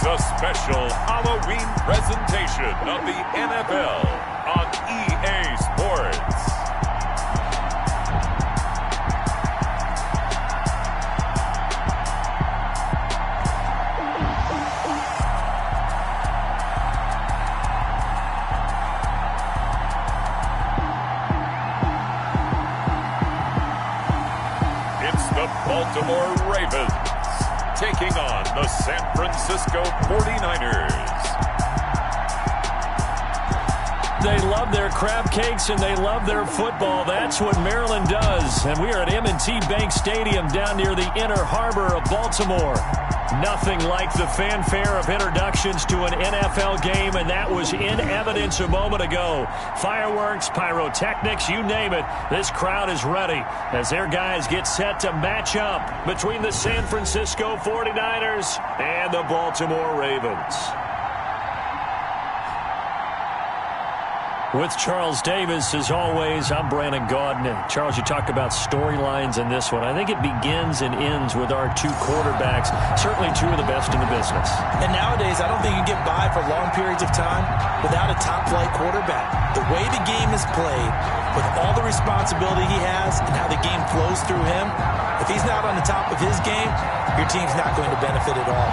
a special Halloween presentation of the NFL on EA Sports. It's the Baltimore Ravens taking on the San Francisco 49ers. They love their crab cakes and they love their football. That's what Maryland does. And we are at M&T Bank Stadium down near the Inner Harbor of Baltimore. Nothing like the fanfare of introductions to an NFL game, and that was in evidence a moment ago. Fireworks, pyrotechnics, you name it. This crowd is ready as their guys get set to match up between the San Francisco 49ers and the Baltimore Ravens. With Charles Davis, as always, I'm Brandon Gaudin. Charles, you talk about storylines in this one. I think it begins and ends with our two quarterbacks, certainly two of the best in the business. And nowadays, I don't think you can get by for long periods of time without a top-flight quarterback. The way the game is played, with all the responsibility he has and how the game flows through him, if he's not on the top of his game, your team's not going to benefit at all.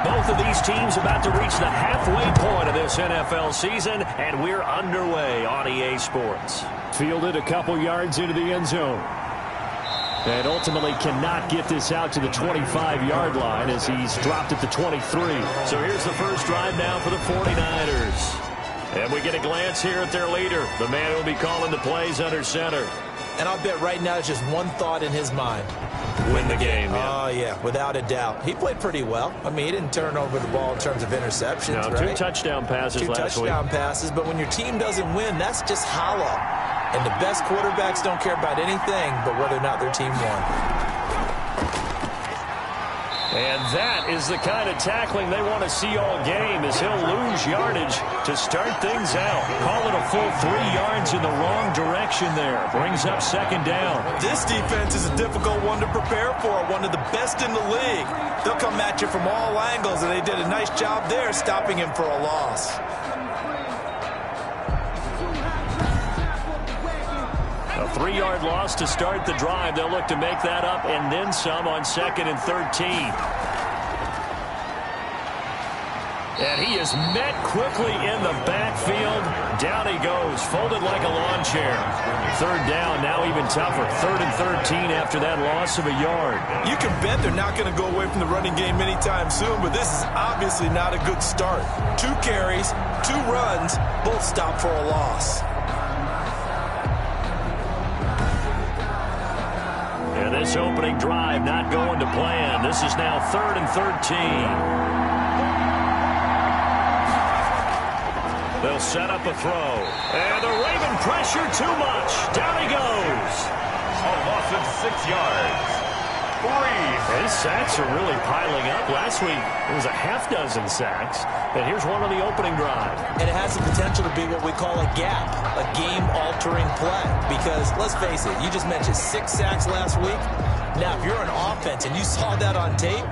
Both of these teams about to reach the halfway point of this NFL season, and we're underway on EA Sports. Fielded a couple yards into the end zone. And ultimately cannot get this out to the 25-yard line as he's dropped at the 23. So here's the first drive now for the 49ers. And we get a glance here at their leader, the man who will be calling the plays under center. And I'll bet right now there's just one thought in his mind. Win the game, yeah. Oh, yeah, without a doubt. He played pretty well. I mean, he didn't turn over the ball in terms of interceptions, no, right? Two touchdown passes last week. 2 touchdown passes, but when your team doesn't win, that's just hollow. And the best quarterbacks don't care about anything but whether or not their team won. And that is the kind of tackling they want to see all game, as he'll lose yardage to start things out. Call it a full 3 yards in the wrong direction there. Brings up second down. This defense is a difficult one to prepare for, one of the best in the league. They'll come at you from all angles, and they did a nice job there stopping him for a loss. A 3-yard loss to start the drive. They'll look to make that up and then some on 2nd and 13. And he is met quickly in the backfield. Down he goes, folded like a lawn chair. Third down, now even tougher. 3rd and 13 after that loss of a yard. You can bet they're not going to go away from the running game anytime soon, but this is obviously not a good start. 2 carries, 2 runs, both stopped for a loss. And this opening drive not going to plan. This is now 3rd and 13. They'll set up a throw. And the Raven pressure too much. Down he goes. A loss of 6 yards. 3. His sacks are really piling up. Last week, it was a half-dozen sacks. And here's one on the opening drive. And it has the potential to be what we call a gap, a game-altering play. Because, let's face it, you just mentioned 6 sacks last week. Now, if you're an offense and you saw that on tape,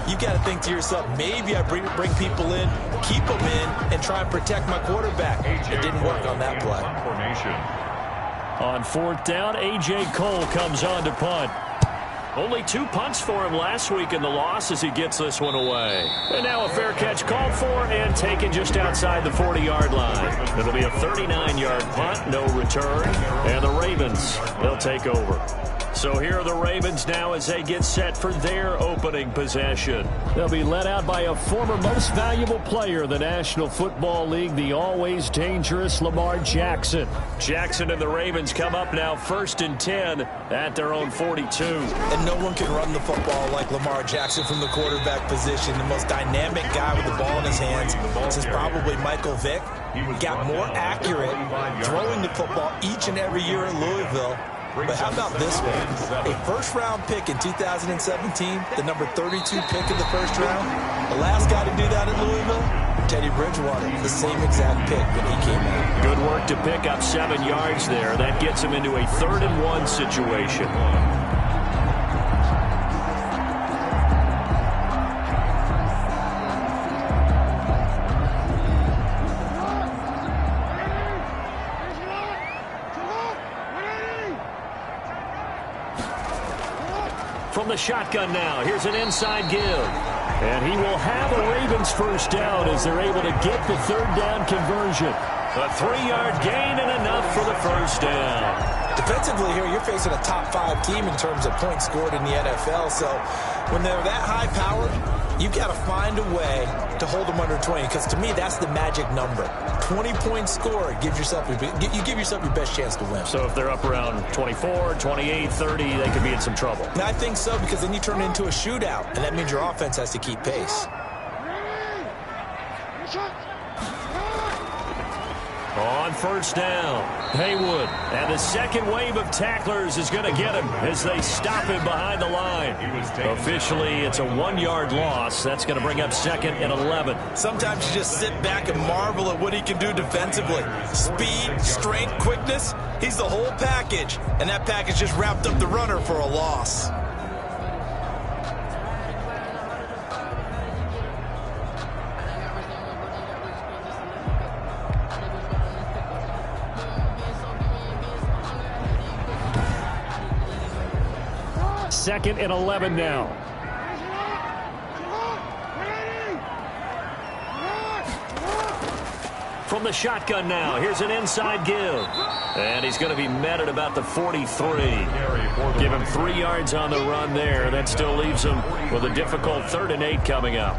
you've got to think to yourself, maybe I bring people in, keep them in, and try and protect my quarterback. It didn't work on that play. On fourth down, A.J. Cole comes on to punt. Only 2 punts for him last week in the loss as he gets this one away. And now a fair catch called for and taken just outside the 40-yard line. It'll be a 39-yard punt, no return. And the Ravens, they'll take over. So here are the Ravens now as they get set for their opening possession. They'll be led out by a former most valuable player in the National Football League, the always dangerous Lamar Jackson. Jackson and the Ravens come up now 1st and 10 at their own 42. And no one can run the football like Lamar Jackson from the quarterback position. The most dynamic guy with the ball in his hands since probably Michael Vick. Got more accurate throwing the football each and every year at Louisville. But how about this one? A first-round pick in 2017, the number 32 pick in the first round. The last guy to do that at Louisville, Teddy Bridgewater, the same exact pick when he came out. Good work to pick up 7 yards there. That gets him into a 3rd and 1 situation. From the shotgun now, here's an inside give. And he will have a Ravens first down as they're able to get the 3rd down conversion. A 3-yard gain and enough for the first down. Defensively here, you're facing a top 5 team in terms of points scored in the NFL. So when they're that high powered, you've got to find a way to hold them under 20. Because to me, that's the magic number. 20-point score, you give yourself your best chance to win. So if they're up around 24, 28, 30, they could be in some trouble. And I think so, because then you turn it into a shootout, and that means your offense has to keep pace. On first down, Haywood. And the second wave of tacklers is going to get him as they stop him behind the line. Officially, it's a 1-yard loss. That's going to bring up 2nd and 11. Sometimes you just sit back and marvel at what he can do defensively. Speed, strength, quickness. He's the whole package. And that package just wrapped up the runner for a loss. Second and 11 now. From the shotgun now, here's an inside give. And he's going to be met at about the 43. Give him 3 yards on the run there. That still leaves him with a difficult 3rd and 8 coming up.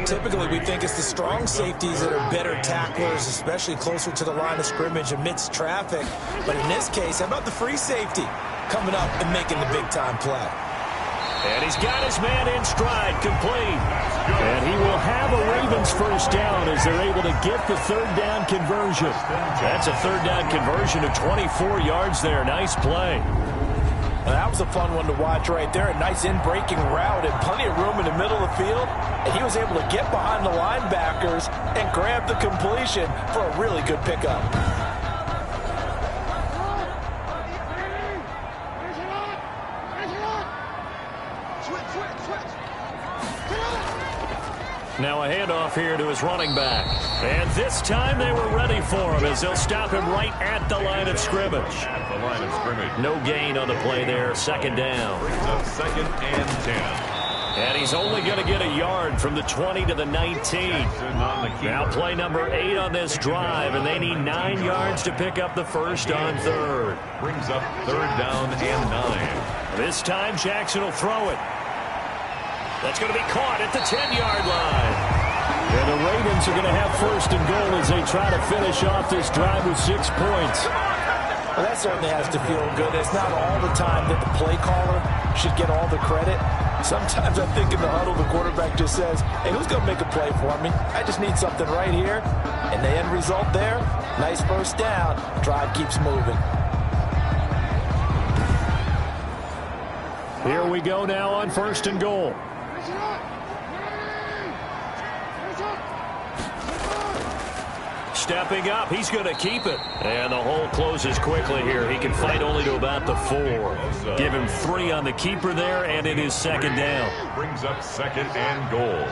Typically, we think it's the strong safeties that are better tacklers, especially closer to the line of scrimmage amidst traffic. But in this case, how about the free safety coming up and making the big-time play? And he's got his man in stride, complete. And he will have a Ravens first down as they're able to get the 3rd down conversion. That's a 3rd down conversion of 24 yards there. Nice play. Well, that was a fun one to watch right there. A nice in-breaking route and plenty of room in the middle of the field. And he was able to get behind the linebackers and grab the completion for a really good pickup. Now a handoff here to his running back. And this time they were ready for him as they'll stop him right at the line of scrimmage. No gain on the play there. 2nd down. 2nd and 10. And he's only going to get a yard from the 20 to the 19. Now play number 8 on this drive, and they need 9 yards to pick up the first on 3rd. Brings up 3rd down and 9. This time Jackson will throw it. That's going to be caught at the 10-yard line. And the Ravens are going to have 1st and goal as they try to finish off this drive with 6 points. Well, that certainly has to feel good. It's not all the time that the play caller should get all the credit. Sometimes I think in the huddle, the quarterback just says, hey, who's going to make a play for me? I just need something right here. And the end result there, nice first down. Drive keeps moving. Here we go now on 1st and goal. stepping up. He's going to keep it. And the hole closes quickly here. He can fight only to about the 4. Give him 3 on the keeper there, and it is second down. Brings up second and goal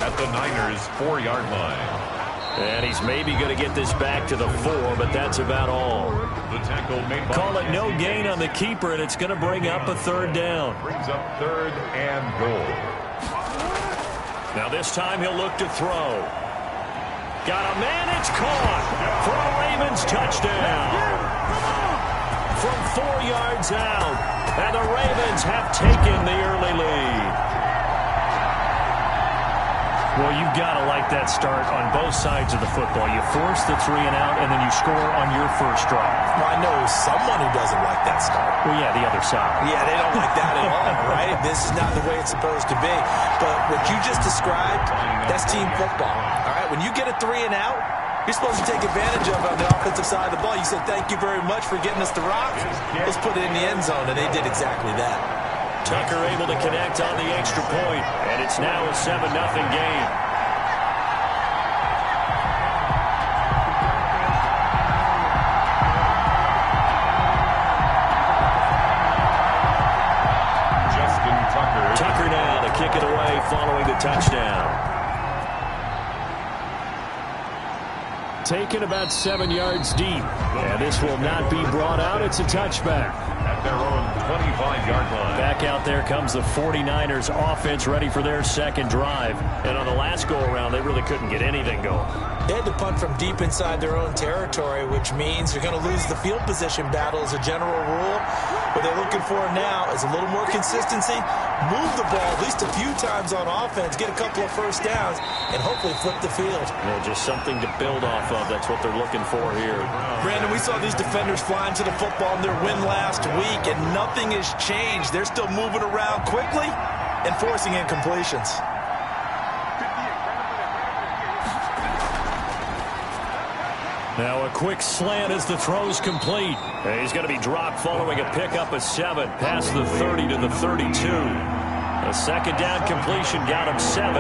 at the Niners' 4-yard line. And he's maybe going to get this back to the 4, but that's about all. The tackle made by Call it no gain on the keeper, and it's going to bring up a third down. Brings up third and goal. Now this time he'll look to throw. Got a man, it's caught for a Ravens touchdown. From 4 yards out, and the Ravens have taken the early lead. Well, you've got to like that start on both sides of the football. You force the 3 and out, and then you score on your first drive. Well, I know someone who doesn't like that start. Well, yeah, the other side. Yeah, they don't like that at all, right? This is not the way it's supposed to be. But what you just described, that's team football, all right? When you get a 3 and out, you're supposed to take advantage of it on the offensive side of the ball. You said, thank you very much for getting us the rock. Let's put it in the end zone, and they did exactly that. Tucker able to connect on the extra point, and it's now a 7-0 game. Tucker now to kick it away following the touchdown. Taken about 7 yards deep. And this will not be brought out. It's a touchback. At their own 25-yard line. Back out there comes the 49ers offense ready for their second drive. And on the last go-around, they really couldn't get anything going. They had to punt from deep inside their own territory, which means you're going to lose the field position battle as a general rule. What they're looking for now is a little more consistency, move the ball at least a few times on offense, get a couple of first downs, and hopefully flip the field. Just something to build off of. That's what they're looking for here. Brandon, we saw these defenders flying to the football in their win last week, and nothing has changed. They're still moving around quickly and forcing incompletions. Now a quick slant as the throw's complete. And he's going to be dropped following a pickup of 7 past the 30 to the 32. A second down completion got him 7.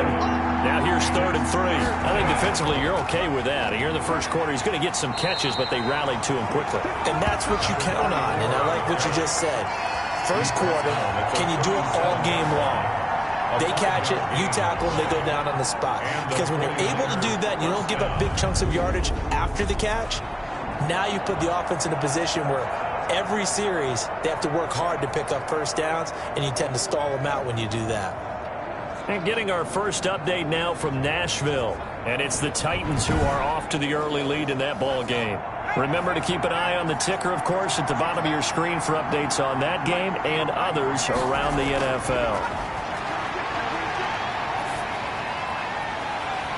Now here's 3rd and 3. I think defensively you're okay with that. Here in the first quarter he's going to get some catches, but they rallied to him quickly. And that's what you count on, and I like what you just said. First quarter, can you do it all game long? They catch it, you tackle them, they go down on the spot. Because when you're able to do that and you don't give up big chunks of yardage after the catch, now you put the offense in a position where every series they have to work hard to pick up first downs, and you tend to stall them out when you do that. And getting our first update now from Nashville. And it's the Titans who are off to the early lead in that ball game. Remember to keep an eye on the ticker, of course, at the bottom of your screen for updates on that game and others around the NFL.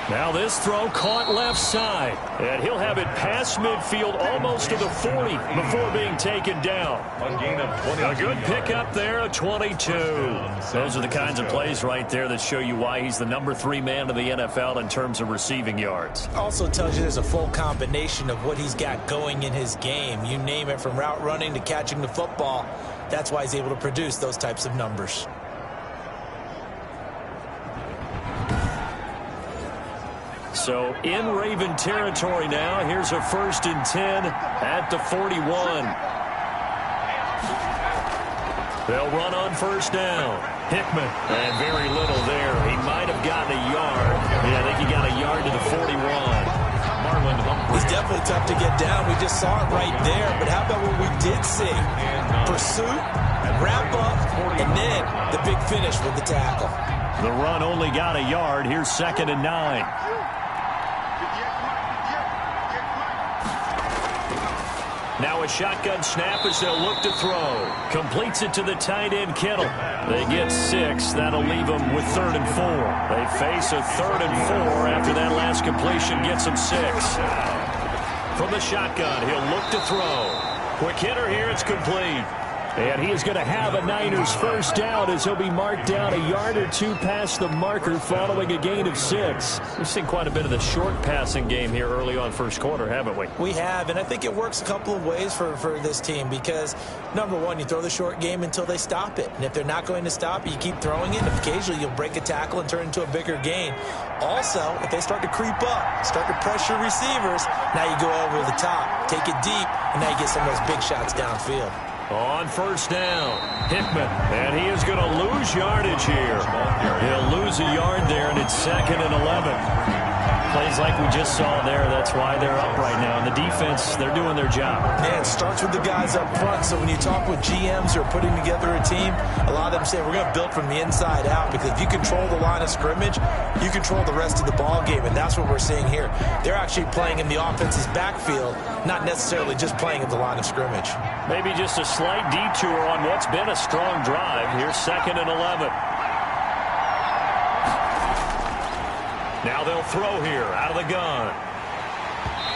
Now this throw caught left side. And he'll have it past midfield almost to the 40 before being taken down. A gain of 22. A good pickup there, a 22. Those are the kinds of plays right there that show you why he's the number 3 man of the NFL in terms of receiving yards. Also tells you there's a full combination of what he's got going in his game. You name it, from route running to catching the football. That's why he's able to produce those types of numbers. So in Raven territory now. Here's a 1st and 10 at the 41. They'll run on first down. Hickman. And very little there. He might have gotten a yard. Yeah, I think he got a yard to the 41. Marlon Humphrey. He's definitely tough to get down. We just saw it right there. But how about what we did see? Pursuit, wrap up, and then the big finish with the tackle. The run only got a yard. Here's 2nd and 9. Now a shotgun snap as they'll look to throw. Completes it to the tight end, Kittle. They get 6. That'll leave them with 3rd and 4. They face a 3rd and 4 after that last completion gets them 6. From the shotgun, he'll look to throw. Quick hitter here, it's complete. And he is going to have a Niners first down as he'll be marked down a yard or two past the marker following a gain of 6. We've seen quite a bit of the short passing game here early on first quarter, haven't we? We have, and I think it works a couple of ways for this team because, number one, you throw the short game until they stop it. And if they're not going to stop it, you keep throwing it, and occasionally you'll break a tackle and turn into a bigger gain. Also, if they start to creep up, start to pressure receivers, now you go over the top, take it deep, and now you get some of those big shots downfield. On first down, Hickman, and he is going to lose yardage here. He'll lose a yard there, and it's 2nd and 11. Plays like we just saw there. That's why they're up right now. And the defense, they're doing their job. Yeah, it starts with the guys up front. So when you talk with GMs who are putting together a team, a lot of them say we're going to build from the inside out because if you control the line of scrimmage, you control the rest of the ball game, and that's what we're seeing here. They're actually playing in the offense's backfield, not necessarily just playing at the line of scrimmage. Maybe just a slight detour on what's been a strong drive. Here's 2nd and 11. Now they'll throw here out of the gun.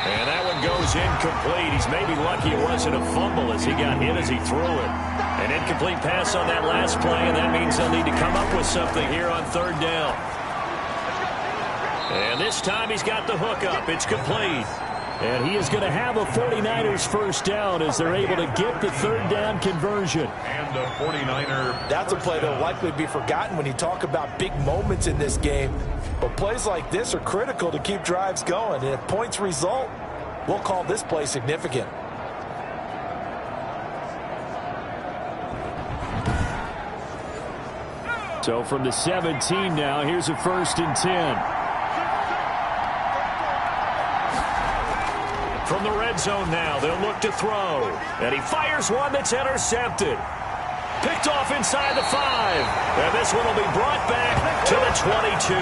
And that one goes incomplete. He's maybe lucky it wasn't a fumble as he got hit as he threw it. An incomplete pass on that last play, and that means they'll need to come up with something here on 3rd down. And this time he's got the hook up. It's complete. And he is going to have a 49ers first down as they're able to get the 3rd down conversion. And the 49er. That's a play that will likely be forgotten when you talk about big moments in this game. But plays like this are critical to keep drives going. And if points result, we'll call this play significant. So from the 17 now, here's a 1st and 10. From the red zone now, they'll look to throw. And he fires one that's intercepted. Picked off inside the 5. And this one will be brought back to the 22.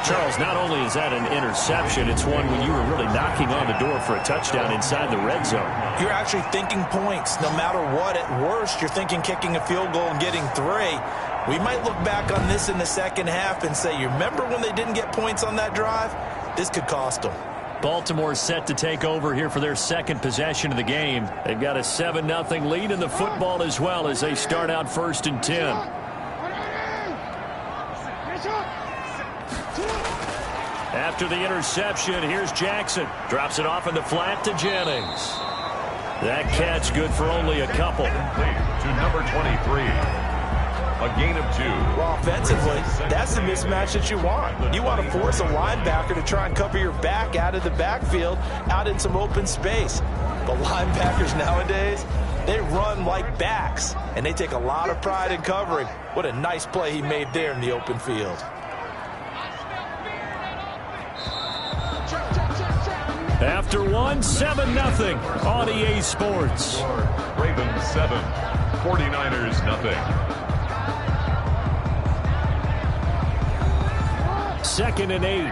Charles, not only is that an interception, it's one when you were really knocking on the door for a touchdown inside the red zone. You're actually thinking points. No matter what, at worst, you're thinking kicking a field goal and getting 3. We might look back on this in the second half and say, you remember when they didn't get points on that drive? This could cost them. Baltimore set to take over here for their 2nd possession of the game. They've got a 7-0 lead in the football as well as they start out 1st and 10. After the interception, here's Jackson. Drops it off in the flat to Jennings. That catch good for only a couple. To number 23. A gain of 2. Well, offensively, that's the mismatch that you want. You want to force a linebacker to try and cover your back out of the backfield, out in some open space. But linebackers nowadays, they run like backs, and they take a lot of pride in covering. What a nice play he made there in the open field. After one, 7-0 on EA Sports. Ravens 7, 49ers nothing. 2nd and 8.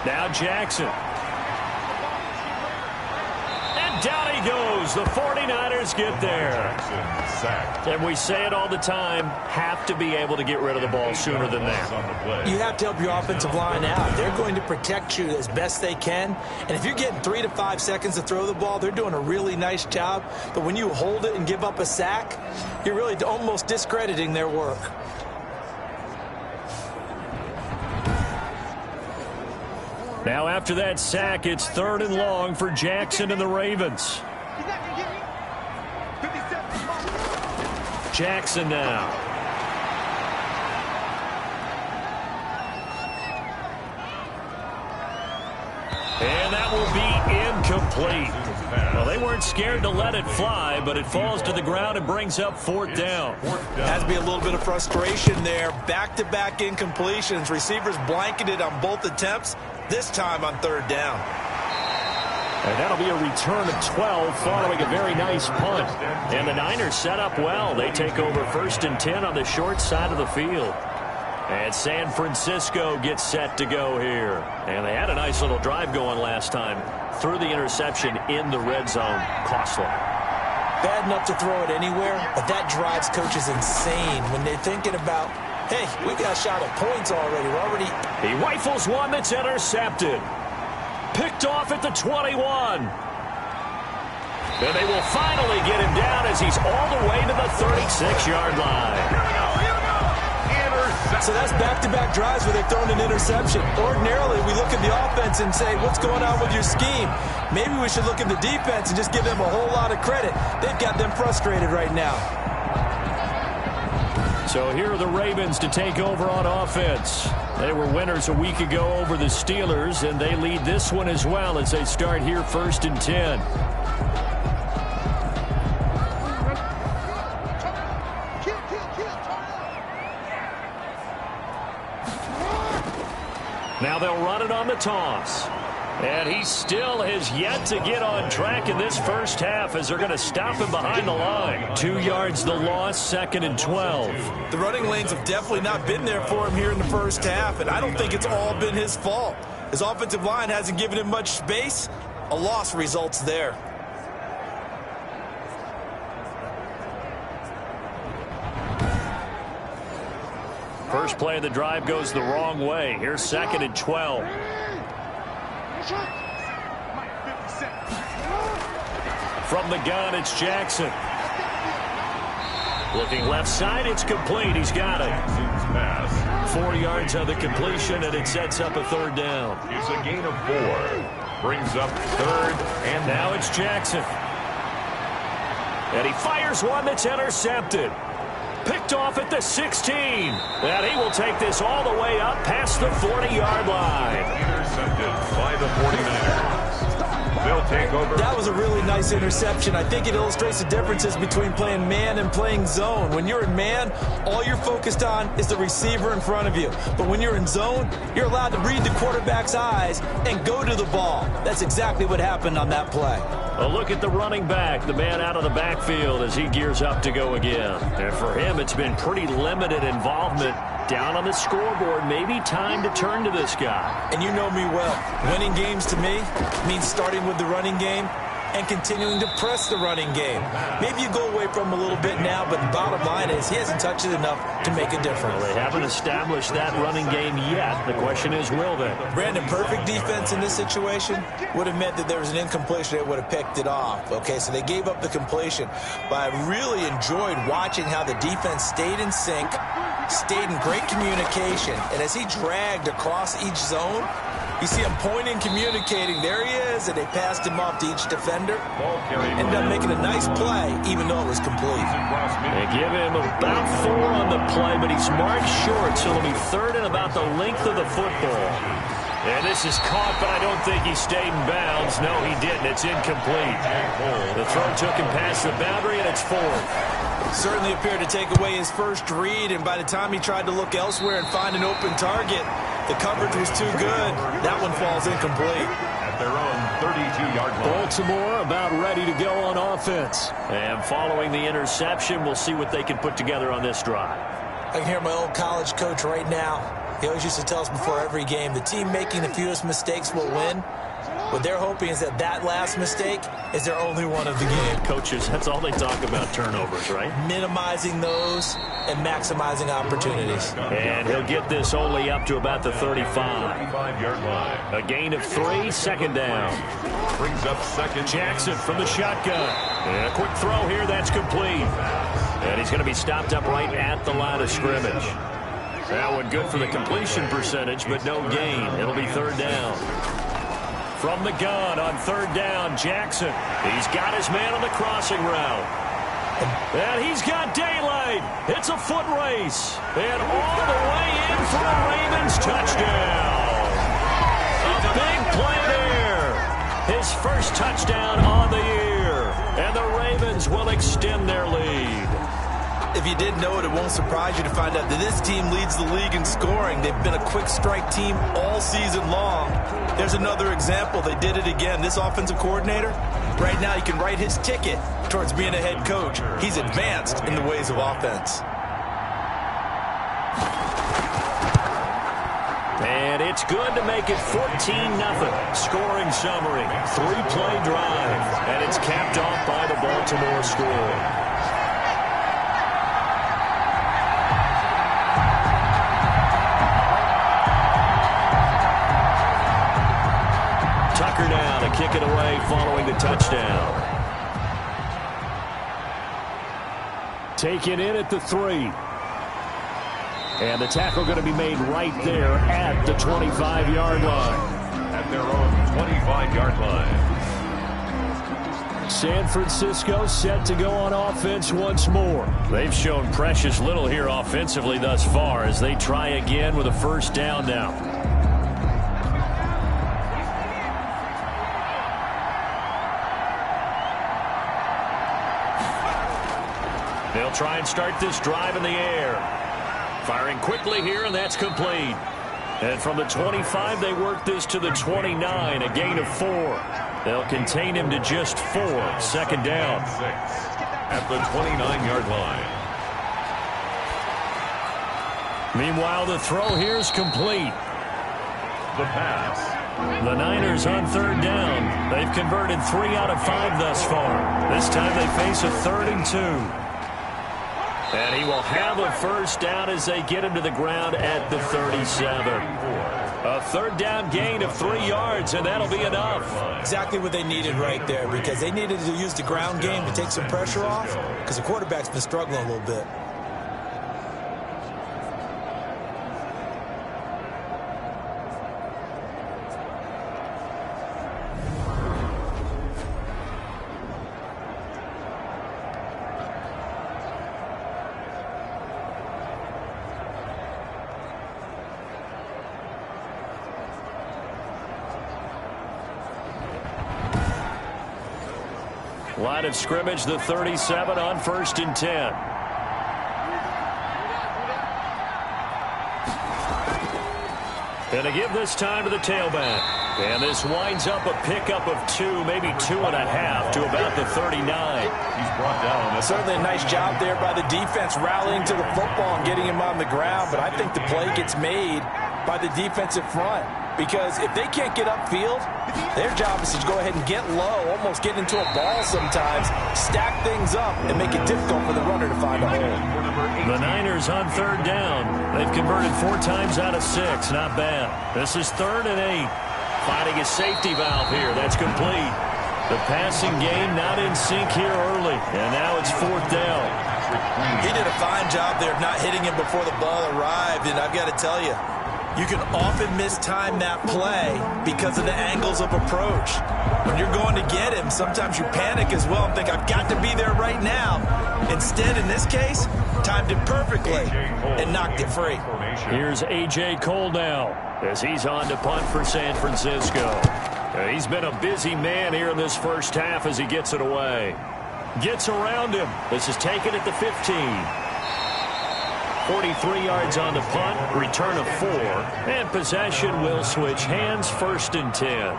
Now Jackson. And down he goes. The 49ers get there. And we say it all the time, have to be able to get rid of the ball sooner than that. You have to help your offensive line out. They're going to protect you as best they can. And if you're getting 3 to 5 seconds to throw the ball, they're doing a really nice job. But when you hold it and give up a sack, you're really almost discrediting their work. Now after that sack, it's 3rd and long for Jackson and the Ravens. Jackson now. And that will be incomplete. Well, they weren't scared to let it fly, but it falls to the ground and brings up 4th down. Has to be a little bit of frustration there. Back-to-back incompletions. Receivers blanketed on both attempts, this time on 3rd down. And that'll be a return of 12 following a very nice punt. And the Niners set up well. They take over 1st and 10 on the short side of the field. And San Francisco gets set to go here. And they had a nice little drive going last time. Threw the interception in the red zone. Costly. Bad enough to throw it anywhere, but that drives coaches insane when they're thinking about, hey, we got a shot at points already. He rifles one that's intercepted. Picked off at the 21. And they will finally get him down as he's all the way to the 36-yard line. So that's back-to-back drives where they've thrown an interception. Ordinarily, we look at the offense and say, what's going on with your scheme? Maybe we should look at the defense and just give them a whole lot of credit. They've got them frustrated right now. So here are the Ravens to take over on offense. They were winners a week ago over the Steelers, and they lead this one as well as they start here 1st and 10. Now they'll run it on the toss. And he still has yet to get on track in this first half as they're going to stop him behind the line. 2 yards the loss, 2nd and 12. The running lanes have definitely not been there for him here in the first half, and I don't think it's all been his fault. His offensive line hasn't given him much space. A loss results there. First play of the drive goes the wrong way. Here's 2nd and 12. From the gun, it's Jackson. Looking left side, it's complete. He's got it. 4 yards on the completion, and it sets up a 3rd down. It's a gain of 4. Brings up 3rd, and now it's Jackson. And he fires one that's intercepted. Picked off at the 16. And he will take this all the way up past the 40-yard line. Intercepted by the 49ers. They'll take over. That was a really nice interception. I think it illustrates the differences between playing man and playing zone. When you're in man, all you're focused on is the receiver in front of you. But when you're in zone, you're allowed to read the quarterback's eyes and go to the ball. That's exactly what happened on that play. A look at the running back, the man out of the backfield as he gears up to go again. And for him, it's been pretty limited involvement. Down on the scoreboard, maybe time to turn to this guy. And you know me well. Winning games to me means starting with the running game and continuing to press the running game. Maybe you go away from him a little bit now, but the bottom line is he hasn't touched it enough to make a difference. Well, they haven't established that running game yet. The question is, will they? Brandon, perfect defense in this situation would have meant that there was an incompletion that would have picked it off. Okay, so they gave up the completion. But I really enjoyed watching how the defense stayed in sync, stayed in great communication, and as he dragged across each zone, you see him pointing, communicating. There he is, and they passed him off to each defender. Ended up making a nice play, even though it was complete. They give him about 4 on the play, but he's marked short, so it'll be 3rd and about the length of the football. And this is caught, but I don't think he stayed in bounds. No, he didn't. It's incomplete. The throw took him past the boundary, and it's 4th. Certainly appeared to take away his first read, and by the time he tried to look elsewhere and find an open target, the coverage was too good. That one falls incomplete. At their own 32-yard line. Baltimore about ready to go on offense. And following the interception, we'll see what they can put together on this drive. I can hear my old college coach right now. He always used to tell us before every game, the team making the fewest mistakes will win. What they're hoping is that that last mistake is their only one of the game. Coaches, that's all they talk about, turnovers, right? Minimizing those and maximizing opportunities. And he'll get this only up to about the 35. 35-yard line. A gain of 3, 2nd down. Brings up 2nd. Jackson from the shotgun. And a quick throw here, that's complete. And he's going to be stopped up right at the line of scrimmage. That one good for the completion percentage, but no gain. It'll be 3rd down. From the gun on 3rd down, Jackson. He's got his man on the crossing route. And he's got daylight. It's a foot race. And all the way in for a Ravens touchdown. A big play there. His first touchdown on the year. And the Ravens will extend their lead. If you didn't know it, it won't surprise you to find out that this team leads the league in scoring. They've been a quick strike team all season long. There's another example. They did it again. This offensive coordinator, right now he can write his ticket towards being a head coach. He's advanced in the ways of offense. And it's good to make it 14-0. Scoring summary, 3-play drive. And it's capped off by the Baltimore score. kicker now to kick it away following the touchdown. Taken in at the 3. And the tackle going to be made right there at the 25-yard line. At their own 25-yard line. San Francisco set to go on offense once more. They've shown precious little here offensively thus far as they try again with a first down now. They'll try and start this drive in the air. Firing quickly here, and that's complete. And from the 25, they work this to the 29, a gain of 4. They'll contain him to just 4. Second down. At the 29-yard line. Meanwhile, the throw here is complete. The pass. The Niners on third down. They've converted 3 out of 5 thus far. This time they face a 3rd and 2. And he will have a first down as they get him to the ground at the 37. A third down gain of 3 yards, and that'll be enough. Exactly what they needed right there, because they needed to use the ground game to take some pressure off, because the quarterback's been struggling a little bit. Line of scrimmage, the 37 on 1st and 10. And to give this time to the tailback. And this winds up a pickup of 2, maybe 2.5 to about the 39. He's brought down. Certainly a nice job there by the defense rallying to the football and getting him on the ground. But I think the play gets made by the defensive front. Because if they can't get upfield, their job is to go ahead and get low, almost get into a ball sometimes, stack things up, and make it difficult for the runner to find a hole. The Niners on third down. They've converted 4 times out of 6. Not bad. This is 3rd and 8. Finding a safety valve here. That's complete. The passing game not in sync here early. And now it's 4th down. He did a fine job there of not hitting him before the ball arrived, and I've got to tell you, you can often mistime that play because of the angles of approach. When you're going to get him, sometimes you panic as well and think, I've got to be there right now. Instead, in this case, timed it perfectly and knocked it free. Here's A.J. Cole now as he's on to punt for San Francisco. He's been a busy man here in this first half as he gets it away. Gets around him. This is taken at the 15. 43 yards on the punt, return of 4, and possession will switch hands, 1st and 10.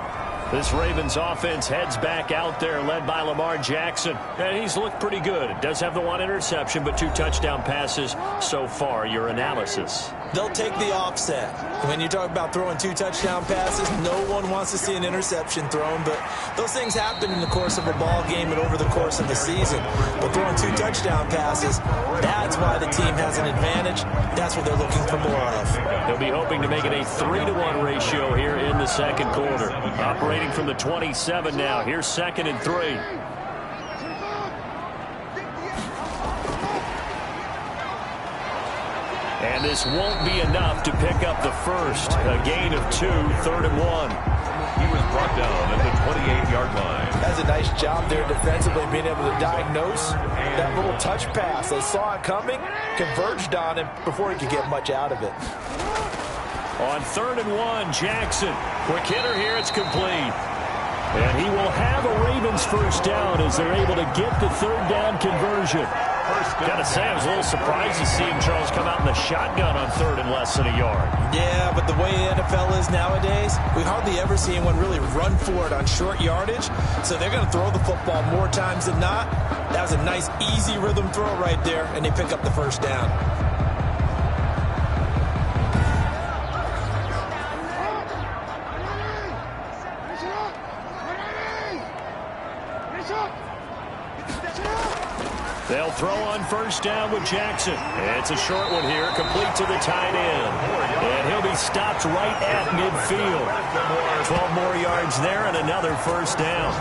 This Ravens offense heads back out there, led by Lamar Jackson, and he's looked pretty good. It does have the 1 interception, but 2 touchdown passes so far. Your analysis? They'll take the offset. When you talk about throwing 2 touchdown passes, no one wants to see an interception thrown, but those things happen in the course of a ball game and over the course of the season. But throwing 2 touchdown passes, that's why the team has an advantage. That's what they're looking for more of. They'll be hoping to make it a 3-to-1 ratio here in the second quarter. Operating from the 27 now. Here's 2nd and 3. And this won't be enough to pick up the first. A gain of 2, 3rd and 1. He was brought down at the 28-yard line. That's a nice job there defensively, being able to diagnose that little touch pass. They saw it coming, converged on him before he could get much out of it. On 3rd and 1, Jackson. Quick hitter here, it's complete. And he will have a Ravens first down as they're able to get the 3rd down conversion. Gotta say, I was a little surprised to see him, Charles, come out in the shotgun on 3rd and less than a yard. Yeah, but the way the NFL is nowadays, we hardly ever see anyone really run for it on short yardage. So they're going to throw the football more times than not. That was a nice, easy rhythm throw right there, and they pick up the first down. They'll throw on first down with Jackson. It's a short one here, complete to the tight end. And he'll be stopped right at midfield. 12 more yards there and another first down.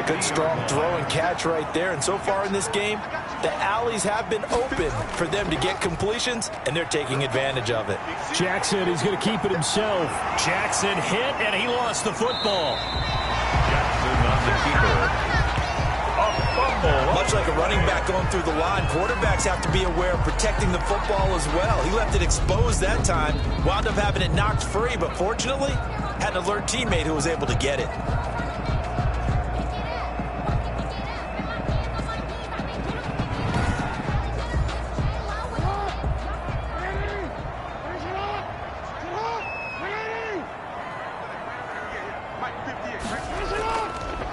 Good strong throw and catch right there. And so far in this game, the alleys have been open for them to get completions, and they're taking advantage of it. Jackson, he's going to keep it himself. Jackson hit, and he lost the football. Jackson on the keeper. Much like a running back going through the line, quarterbacks have to be aware of protecting the football as well. He left it exposed that time, wound up having it knocked free, but fortunately, had an alert teammate who was able to get it.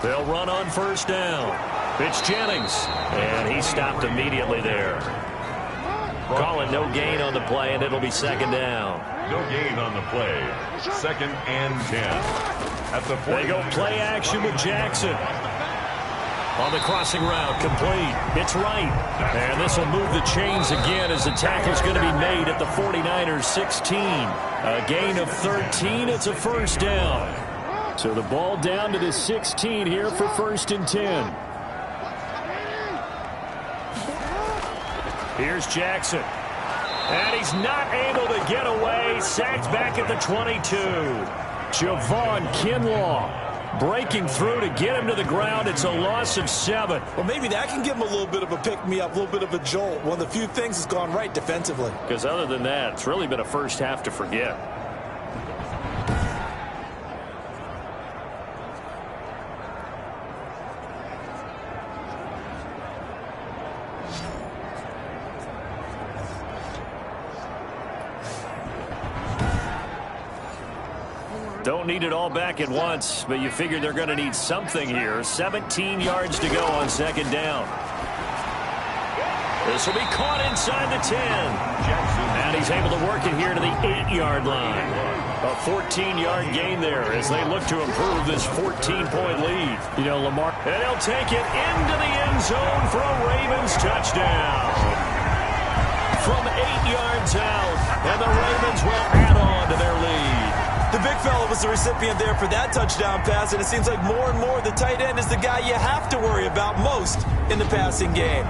They'll run on first down. It's Jennings, and he stopped immediately there. Calling no gain on the play, and it'll be second down. No gain on the play. 2nd and 10. At the 40. They go play action with Jackson. On the crossing route, complete. It's right. And this will move the chains again as the tackle's going to be made at the 49ers 16. A gain of 13. It's a first down. So the ball down to the 16 here for 1st and 10. Here's Jackson. And he's not able to get away. Sacked back at the 22. Javon Kinlaw breaking through to get him to the ground. It's a loss of 7. Well, maybe that can give him a little bit of a pick-me-up, a little bit of a jolt. One of the few things that's gone right defensively. Because other than that, it's really been a first half to forget. Don't need it all back at once, but you figure they're going to need something here. 17 yards to go on second down. This will be caught inside the 10. And he's able to work it here to the 8-yard line. A 14-yard gain there as they look to improve this 14-point lead. You know, Lamar. And he'll take it into the end zone for a Ravens touchdown. From 8 yards out, and the Ravens will add on to their lead. The big fella was the recipient there for that touchdown pass, and it seems like more and more the tight end is the guy you have to worry about most in the passing game.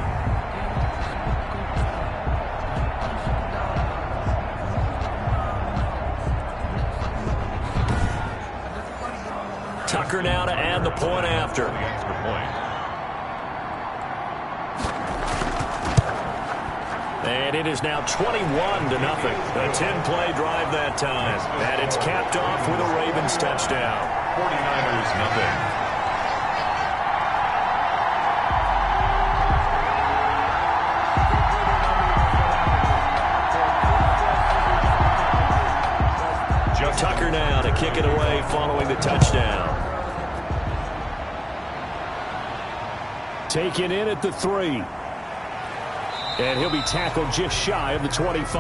Tucker now to add the point after. The extra point. And it is now 21-0. A 10-play drive that time. And it's capped off with a Ravens touchdown. 49ers nothing. Tucker now to kick it away following the touchdown. Taken in at the 3. And he'll be tackled just shy of the 25.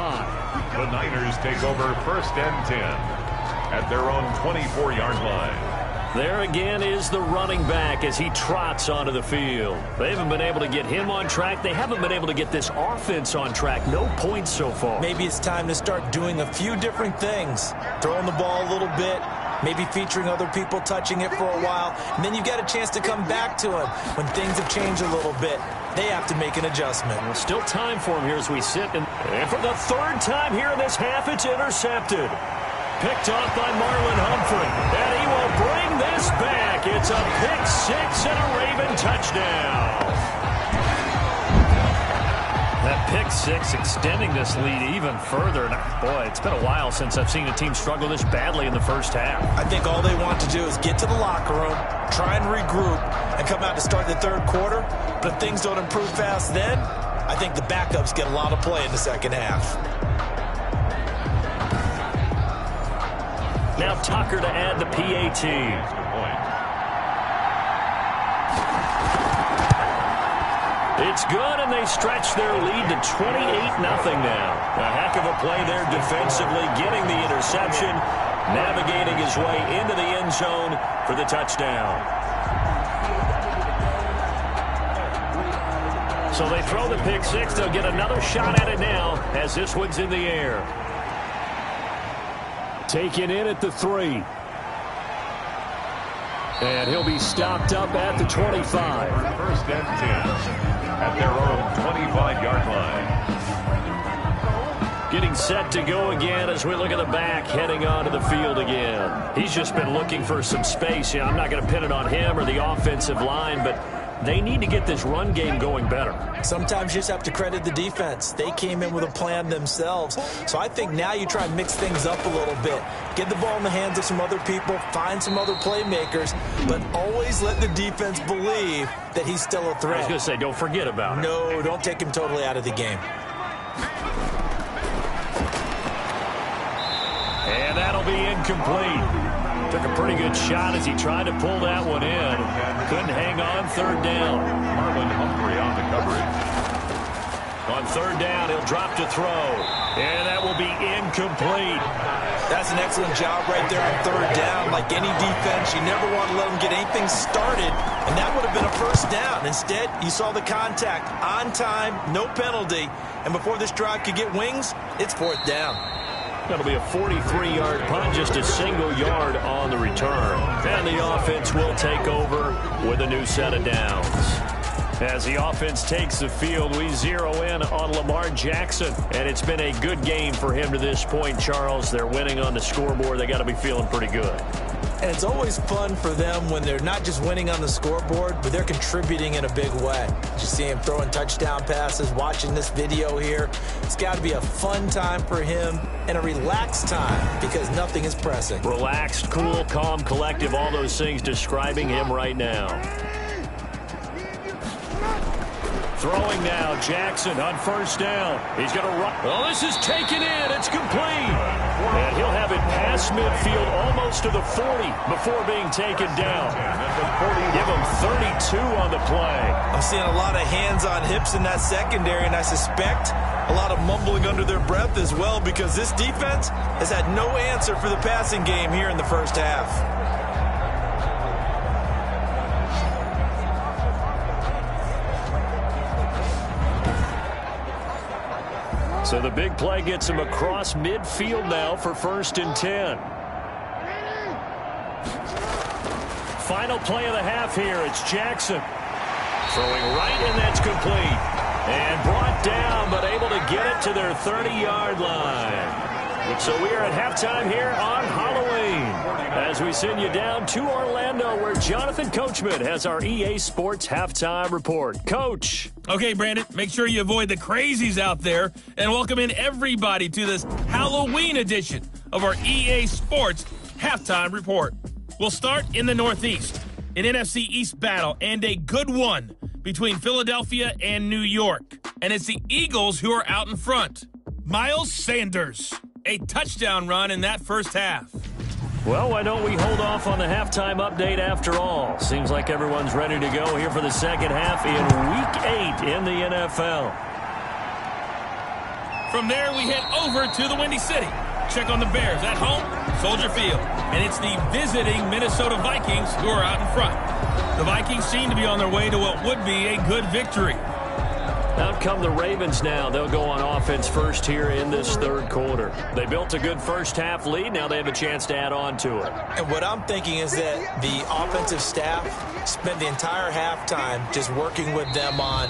The Niners take over 1st and 10 at their own 24-yard line. There again is the running back as he trots onto the field. They haven't been able to get him on track. They haven't been able to get this offense on track. No points so far. Maybe it's time to start doing a few different things. Throwing the ball a little bit, maybe featuring other people touching it for a while, and then you get a chance to come back to him when things have changed a little bit. They have to make an adjustment. Well, still time for him here as we sit. And for the 3rd time here in this half, it's intercepted. Picked off by Marlon Humphrey. And he will bring this back. It's a pick 6 and a Raven touchdown. That pick 6 extending this lead even further. And boy, it's been a while since I've seen a team struggle this badly in the first half. I think all they want to do is get to the locker room, try and regroup, and come out to start the 3rd quarter. But if things don't improve fast then, I think the backups get a lot of play in the second half. Now Tucker to add the PAT. It's good, and they stretch their lead to 28-0 now. A heck of a play there defensively, getting the interception, navigating his way into the end zone for the touchdown. So they throw the pick six. They'll get another shot at it now as this one's in the air. Taken in at the 3. And he'll be stopped up at the 25. First and 10 at their own 25-yard line. Getting set to go again as we look at the back heading onto the field again. He's just been looking for some space. I'm not going to pin it on him or the offensive line, but they need to get this run game going better. Sometimes you just have to credit the defense. They came in with a plan themselves. So I think now you try and mix things up a little bit. Get the ball in the hands of some other people, find some other playmakers, but always let the defense believe that he's still a threat. I was going to say, don't forget about it. No, don't take him totally out of the game. And that'll be incomplete. Took a pretty good shot as he tried to pull that one in. Couldn't hang on. Third down. Marlon Humphrey on the coverage. On third down, he'll drop to throw. And that will be incomplete. That's an excellent job right there on third down. Like any defense, you never want to let them get anything started, and that would have been a first down. Instead, you saw the contact on time, no penalty, and before this drive could get wings, it's fourth down. That'll be a 43-yard punt, just a single yard on the return. And the offense will take over with a new set of downs. As the offense takes the field, we zero in on Lamar Jackson. And it's been a good game for him to this point, Charles. They're winning on the scoreboard. They got to be feeling pretty good. And it's always fun for them when they're not just winning on the scoreboard, but they're contributing in a big way. You see him throwing touchdown passes, watching this video here. It's got to be a fun time for him and a relaxed time because nothing is pressing. Relaxed, cool, calm, collective, all those things describing him right now. Throwing now, Jackson on first down. He's going to run. Well, this is taken in. It's complete. And he'll have it past midfield almost to the 40 before being taken down. Give him 32 on the play. I'm seeing a lot of hands on hips in that secondary, and I suspect a lot of mumbling under their breath as well because this defense has had no answer for the passing game here in the first half. So the big play gets him across midfield now for first and 10. Final play of the half here. It's Jackson. Throwing right, and that's complete. And brought down, but able to get it to their 30-yard line. So we are at halftime here on Halloween as we send you down to Orlando where Jonathan Coachman has our EA Sports Halftime Report. Coach. Okay, Brandon, make sure you avoid the crazies out there and welcome in everybody to this Halloween edition of our EA Sports Halftime Report. We'll start in the Northeast, an NFC East battle and a good one between Philadelphia and New York. And it's the Eagles who are out in front. Miles Sanders, a touchdown run in that first half. Well, why don't we hold off on the halftime update after all? Seems like everyone's ready to go here for the second half in Week 8 in the NFL. From there, we head over to the Windy City. Check on the Bears at home, Soldier Field. And it's the visiting Minnesota Vikings who are out in front. The Vikings seem to be on their way to what would be a good victory. Out come the Ravens now. They'll go on offense first here in this third quarter. They built a good first half lead. Now they have a chance to add on to it. And what I'm thinking is that the offensive staff spent the entire halftime just working with them on,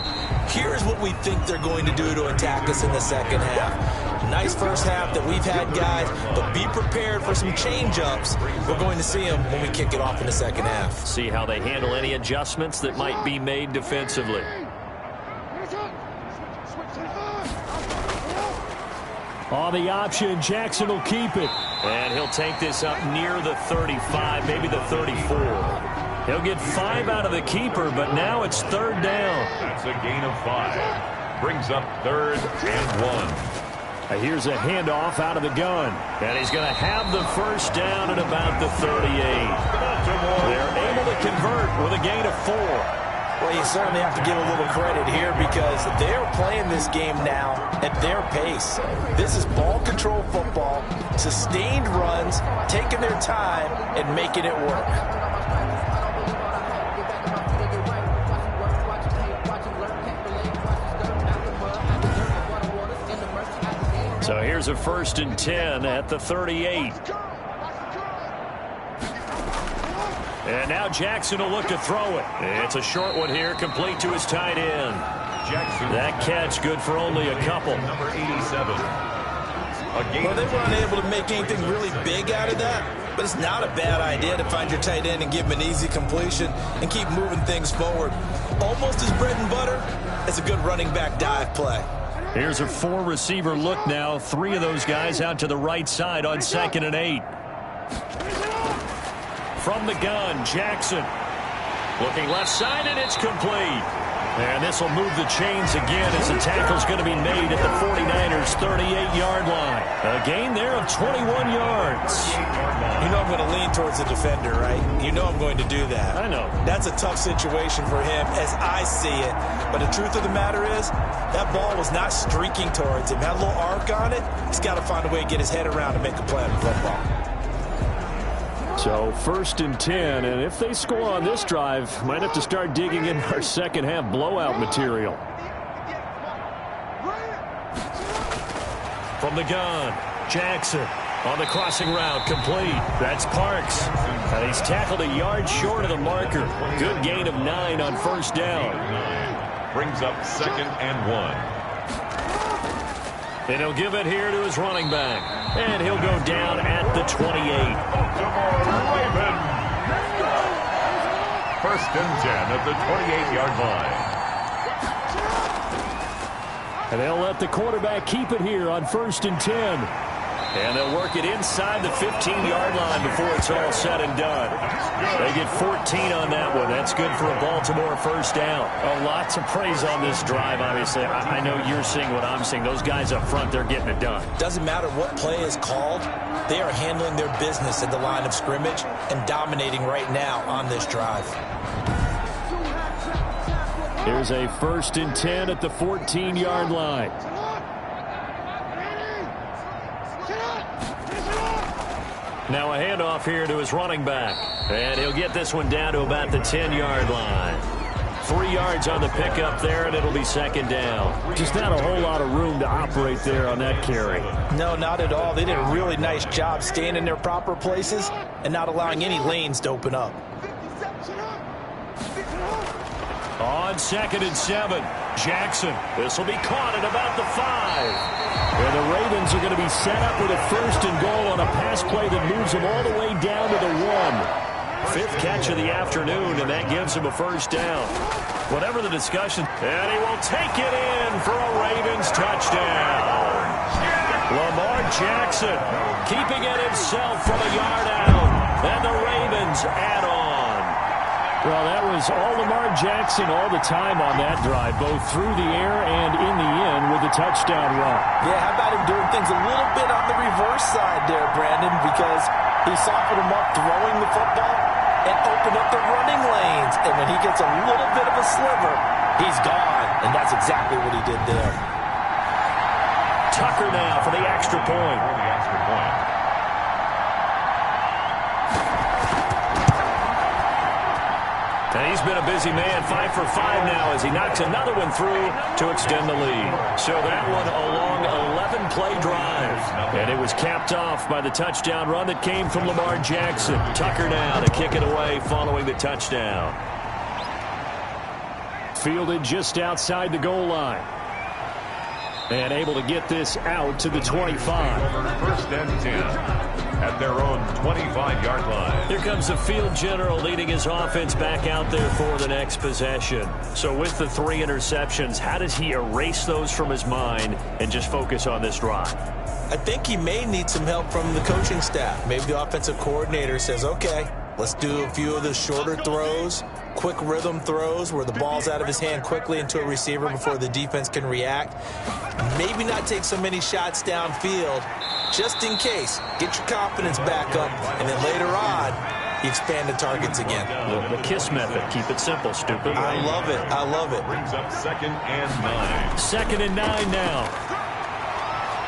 here's what we think they're going to do to attack us in the second half. Nice first half that we've had, guys, but be prepared for some change-ups. We're going to see them when we kick it off in the second half. See how they handle any adjustments that might be made defensively. On the option, Jackson will keep it. And he'll take this up near the 35, maybe the 34. He'll get 5 out of the keeper, but now it's third down. That's a gain of 5. Brings up 3rd and 1. Here's a handoff out of the gun. And he's going to have the first down at about the 38. They're able to convert with a gain of 4. Well, you certainly have to give a little credit here because they're playing this game now at their pace. This is ball control football, sustained runs, taking their time, and making it work. So here's a 1st and 10 at the 38. And now Jackson will look to throw it. It's a short one here, complete to his tight end. Jackson. That catch good for only a couple. Number 87. Well, they were unable to make anything really big out of that, but it's not a bad idea to find your tight end and give him an easy completion and keep moving things forward. Almost his bread and butter. It's a good running back dive play. Here's a 4-receiver look now. 3 of those guys out to the right side on 2nd and 8. From the gun, Jackson. Looking left side, and it's complete. And this will move the chains again as the tackle's going to be made at the 49ers' 38-yard line. A gain there of 21 yards. You know I'm going to lean towards the defender, right? You know I'm going to do that. I know. That's a tough situation for him as I see it. But the truth of the matter is, that ball was not streaking towards him. Had a little arc on it. He's got to find a way to get his head around and make a play on the football. So 1st and 10, and if they score on this drive, might have to start digging in our second half blowout material. From the gun, Jackson on the crossing route, complete. That's Parks. And he's tackled a yard short of the marker. Good gain of 9 on 1st down. Brings up 2nd and 1. And he'll give it here to his running back. And he'll go down at the 28. Baltimore Ravens. 1st and 10 at the 28-yard line. And they'll let the quarterback keep it here on 1st and 10. And they'll work it inside the 15-yard line before it's all said and done. They get 14 on that one. That's good for a Baltimore 1st down. Oh, lots of praise on this drive, obviously. I know you're seeing what I'm seeing. Those guys up front, they're getting it done. Doesn't matter what play is called. They are handling their business at the line of scrimmage and dominating right now on this drive. Here's a 1st and 10 at the 14-yard line. Now a handoff here to his running back. And he'll get this one down to about the 10-yard line. 3 yards on the pickup there, and it'll be 2nd down. Just not a whole lot of room to operate there on that carry. No, not at all. They did a really nice job staying in their proper places and not allowing any lanes to open up. On 2nd and 7, Jackson. This will be caught at about the 5. And the Ravens are going to be set up with a 1st and goal on a pass play that moves them all the way down to the 1. 5th catch of the afternoon, and that gives him a 1st down. Whatever the discussion, and he will take it in for a Ravens touchdown. Lamar Jackson keeping it himself from a yard out, and the Ravens add on. Well, that was all Lamar Jackson all the time on that drive, both through the air and in the end with a touchdown run. Yeah, how about him doing things a little bit on the reverse side there, Brandon, because he softened him up throwing the football and opened up the running lanes. And when he gets a little bit of a sliver, he's gone. And that's exactly what he did there. Tucker now for the extra point. And he's been a busy man, 5 for 5 now as he knocks another one through to extend the lead. So that one a long 11-play drive. And it was capped off by the touchdown run that came from Lamar Jackson. Tucker now to kick it away following the touchdown. Fielded just outside the goal line. And able to get this out to the 25. 1st and 10 at their own 25-yard line. Here comes the field general leading his offense back out there for the next possession. So with the 3 interceptions, how does he erase those from his mind and just focus on this drive? I think he may need some help from the coaching staff. Maybe the offensive coordinator says, okay, let's do a few of the shorter throws, quick rhythm throws where the ball's out of his hand quickly into a receiver before the defense can react. Maybe not take so many shots downfield just in case. Get your confidence back up, and then later on, you expand the targets again. The KISS method. Keep it simple, stupid. I love it. I love it. Brings up 2nd and 9. 2nd and 9 now.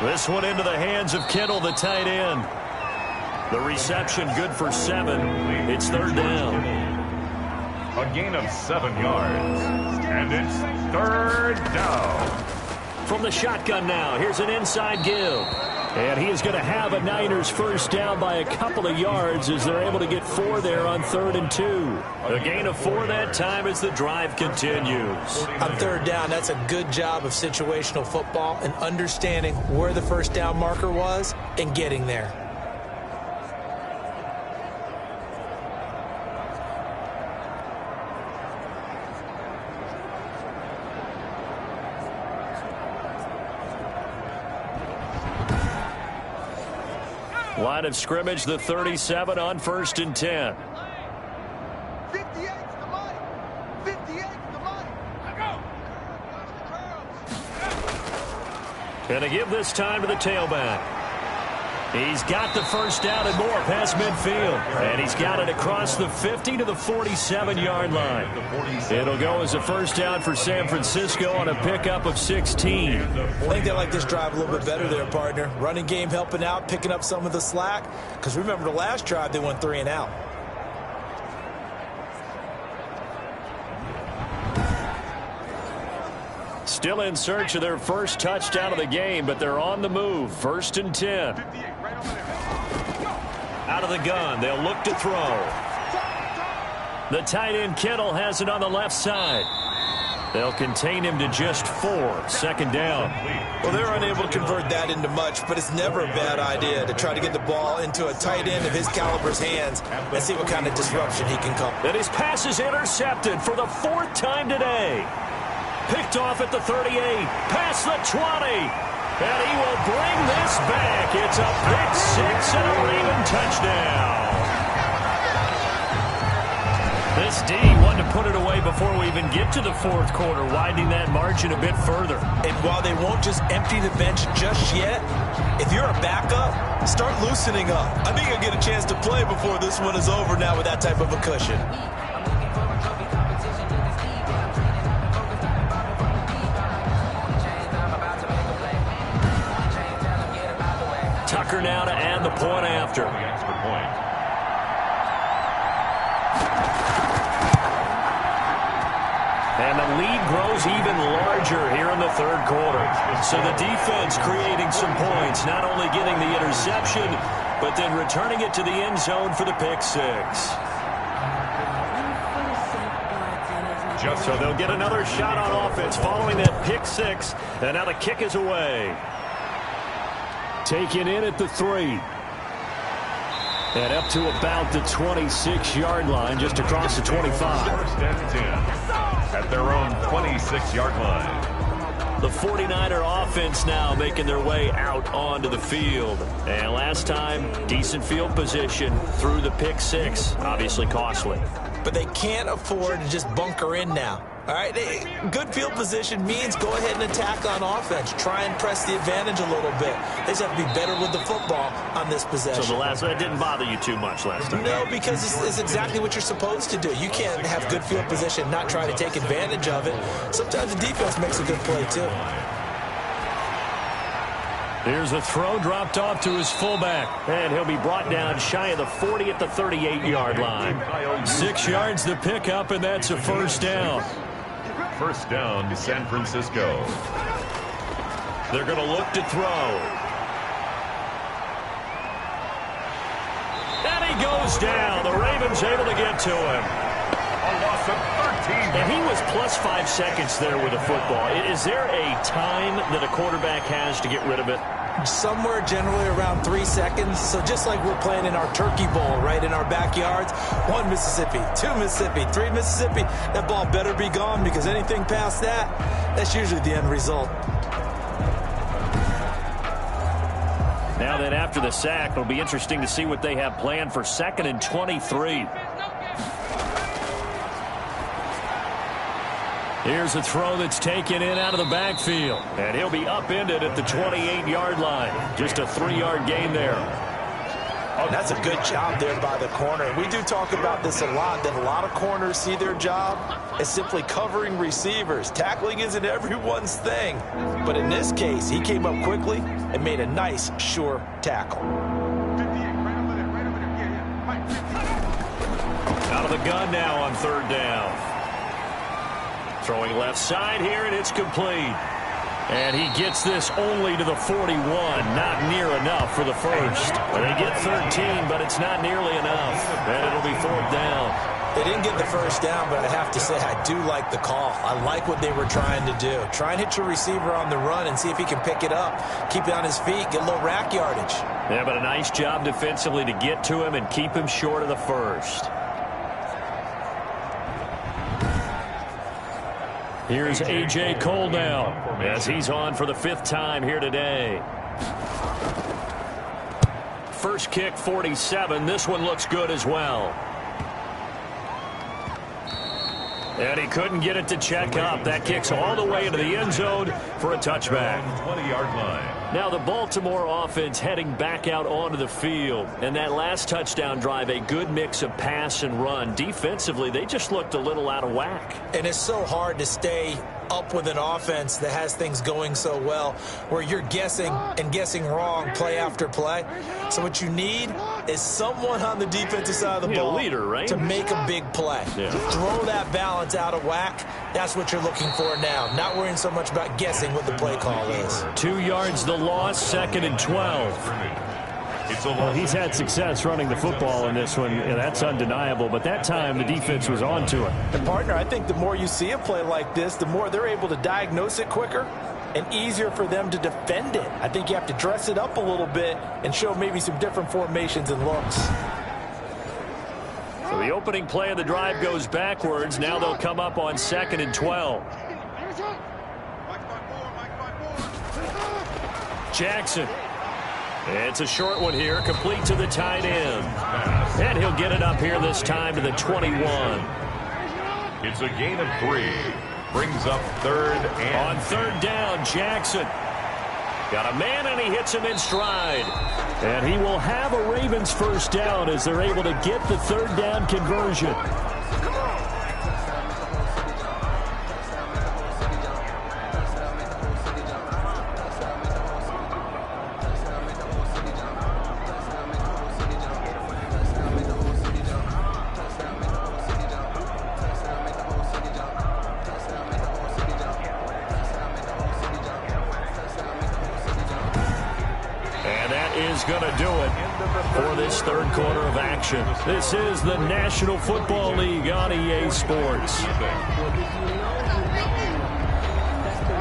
This one into the hands of Kittle, the tight end. The reception good for 7. It's 3rd down. A gain of 7 yards. And it's 3rd down. From the shotgun now, here's an inside give. And he is going to have a Niners first down by a couple of yards as they're able to get 4 there on 3rd and 2. A gain of 4 that time as the drive continues. On 3rd down, that's a good job of situational football and understanding where the first down marker was and getting there. Line of scrimmage, the 37 on 1st and 10. 58's the money. 58's the money. Go. And to give this time to the tailback. He's got the first down and more past midfield. And he's got it across the 50 to the 47-yard line. It'll go as a first down for San Francisco on a pickup of 16. I think they like this drive a little bit better there, partner. Running game helping out, picking up some of the slack. Because remember the last drive, they went 3 and out. Still in search of their first touchdown of the game, but they're on the move. 1st and 10. Out of the gun, they'll look to throw. The tight end Kittle has it on the left side. They'll contain him to just 4. 2nd down. Well, they're unable to convert that into much, but it's never a bad idea to try to get the ball into a tight end of his caliber's hands and see what kind of disruption he can come. And his pass is intercepted for the 4th time today. Picked off at the 38, past the 20, and he will bring this back. It's a pick 6 and a Raven touchdown. This D wanted to put it away before we even get to the 4th quarter, widening that margin a bit further. And while they won't just empty the bench just yet, if you're a backup, start loosening up. I think you'll get a chance to play before this one is over now with that type of a cushion. Tucker now to add the point after. And the lead grows even larger here in the 3rd quarter. So the defense creating some points, not only getting the interception, but then returning it to the end zone for the pick 6. So they'll get another shot on offense following that pick 6. And now the kick is away. Taken in at the 3. And up to about the 26-yard line, just across the 25. 1st and 10 at their own 26-yard line. The 49er offense now making their way out onto the field. And last time, decent field position through the pick 6. Obviously costly. But they can't afford to just bunker in now. All right, good field position means go ahead and attack on offense. Try and press the advantage a little bit. They just have to be better with the football on this possession. So that didn't bother you too much last time? No, because it's exactly what you're supposed to do. You can't have good field position, not try to take advantage of it. Sometimes the defense makes a good play, too. Here's a throw dropped off to his fullback. And he'll be brought down shy of the 40 at the 38-yard line. 6 yards the pickup, and that's a first down. First down to San Francisco. They're going to look to throw. And he goes down. The Ravens able to get to him. A loss of 13. And he was plus 5 seconds there with the football. Is there a time that a quarterback has to get rid of it? Somewhere generally around 3 seconds. So just like we're playing in our turkey bowl, right, in our backyards, 1 Mississippi, 2 Mississippi, 3 Mississippi, that ball better be gone because anything past that, that's usually the end result. Now then, after the sack, it'll be interesting to see what they have planned for 2nd and 23. Here's a throw that's taken in out of the backfield. And he'll be upended at the 28-yard line. Just a 3-yard gain there. Oh, that's a good job there by the corner. We do talk about this a lot, that a lot of corners see their job as simply covering receivers. Tackling isn't everyone's thing. But in this case, he came up quickly and made a nice, sure tackle. Out of the gun now on 3rd down. Throwing left side here, and it's complete. And he gets this only to the 41. Not near enough for the first. They get 13, but it's not nearly enough. And it'll be 4th down. They didn't get the first down, but I have to say I do like the call. I like what they were trying to do. Try and hit your receiver on the run and see if he can pick it up. Keep it on his feet, get a little rack yardage. Yeah, but a nice job defensively to get to him and keep him short of the first. Here's A.J. Cole now as he's on for the 5th time here today. First kick, 47. This one looks good as well. And he couldn't get it to check up. That kicks all the way into the end zone for a touchback. 20-yard line. Now the Baltimore offense heading back out onto the field. And that last touchdown drive, a good mix of pass and run. Defensively, they just looked a little out of whack. And it's so hard to stay up with an offense that has things going so well, where you're guessing and guessing wrong play after play. So what you need is someone on the defensive side of the ball, leader, right? to make a big play. Yeah. Throw that balance out of whack. That's what you're looking for now. Not worrying so much about guessing what the play call is. 2 yards the loss, 2nd and 12. Well, he's had success running the football in this one, and that's undeniable. But that time, the defense was on to it. And, partner, I think the more you see a play like this, the more they're able to diagnose it quicker and easier for them to defend it. I think you have to dress it up a little bit and show maybe some different formations and looks. So the opening play of the drive goes backwards. Now they'll come up on 2nd and 12. Jackson. It's a short one here, complete to the tight end. And he'll get it up here this time to the 21. It's a gain of 3. Brings up 3rd and... On 3rd down, Jackson. Got a man, and he hits him in stride. And he will have a Ravens first down as they're able to get the 3rd down conversion. Going to do it for this 3rd quarter of action. This is the National Football League on EA Sports.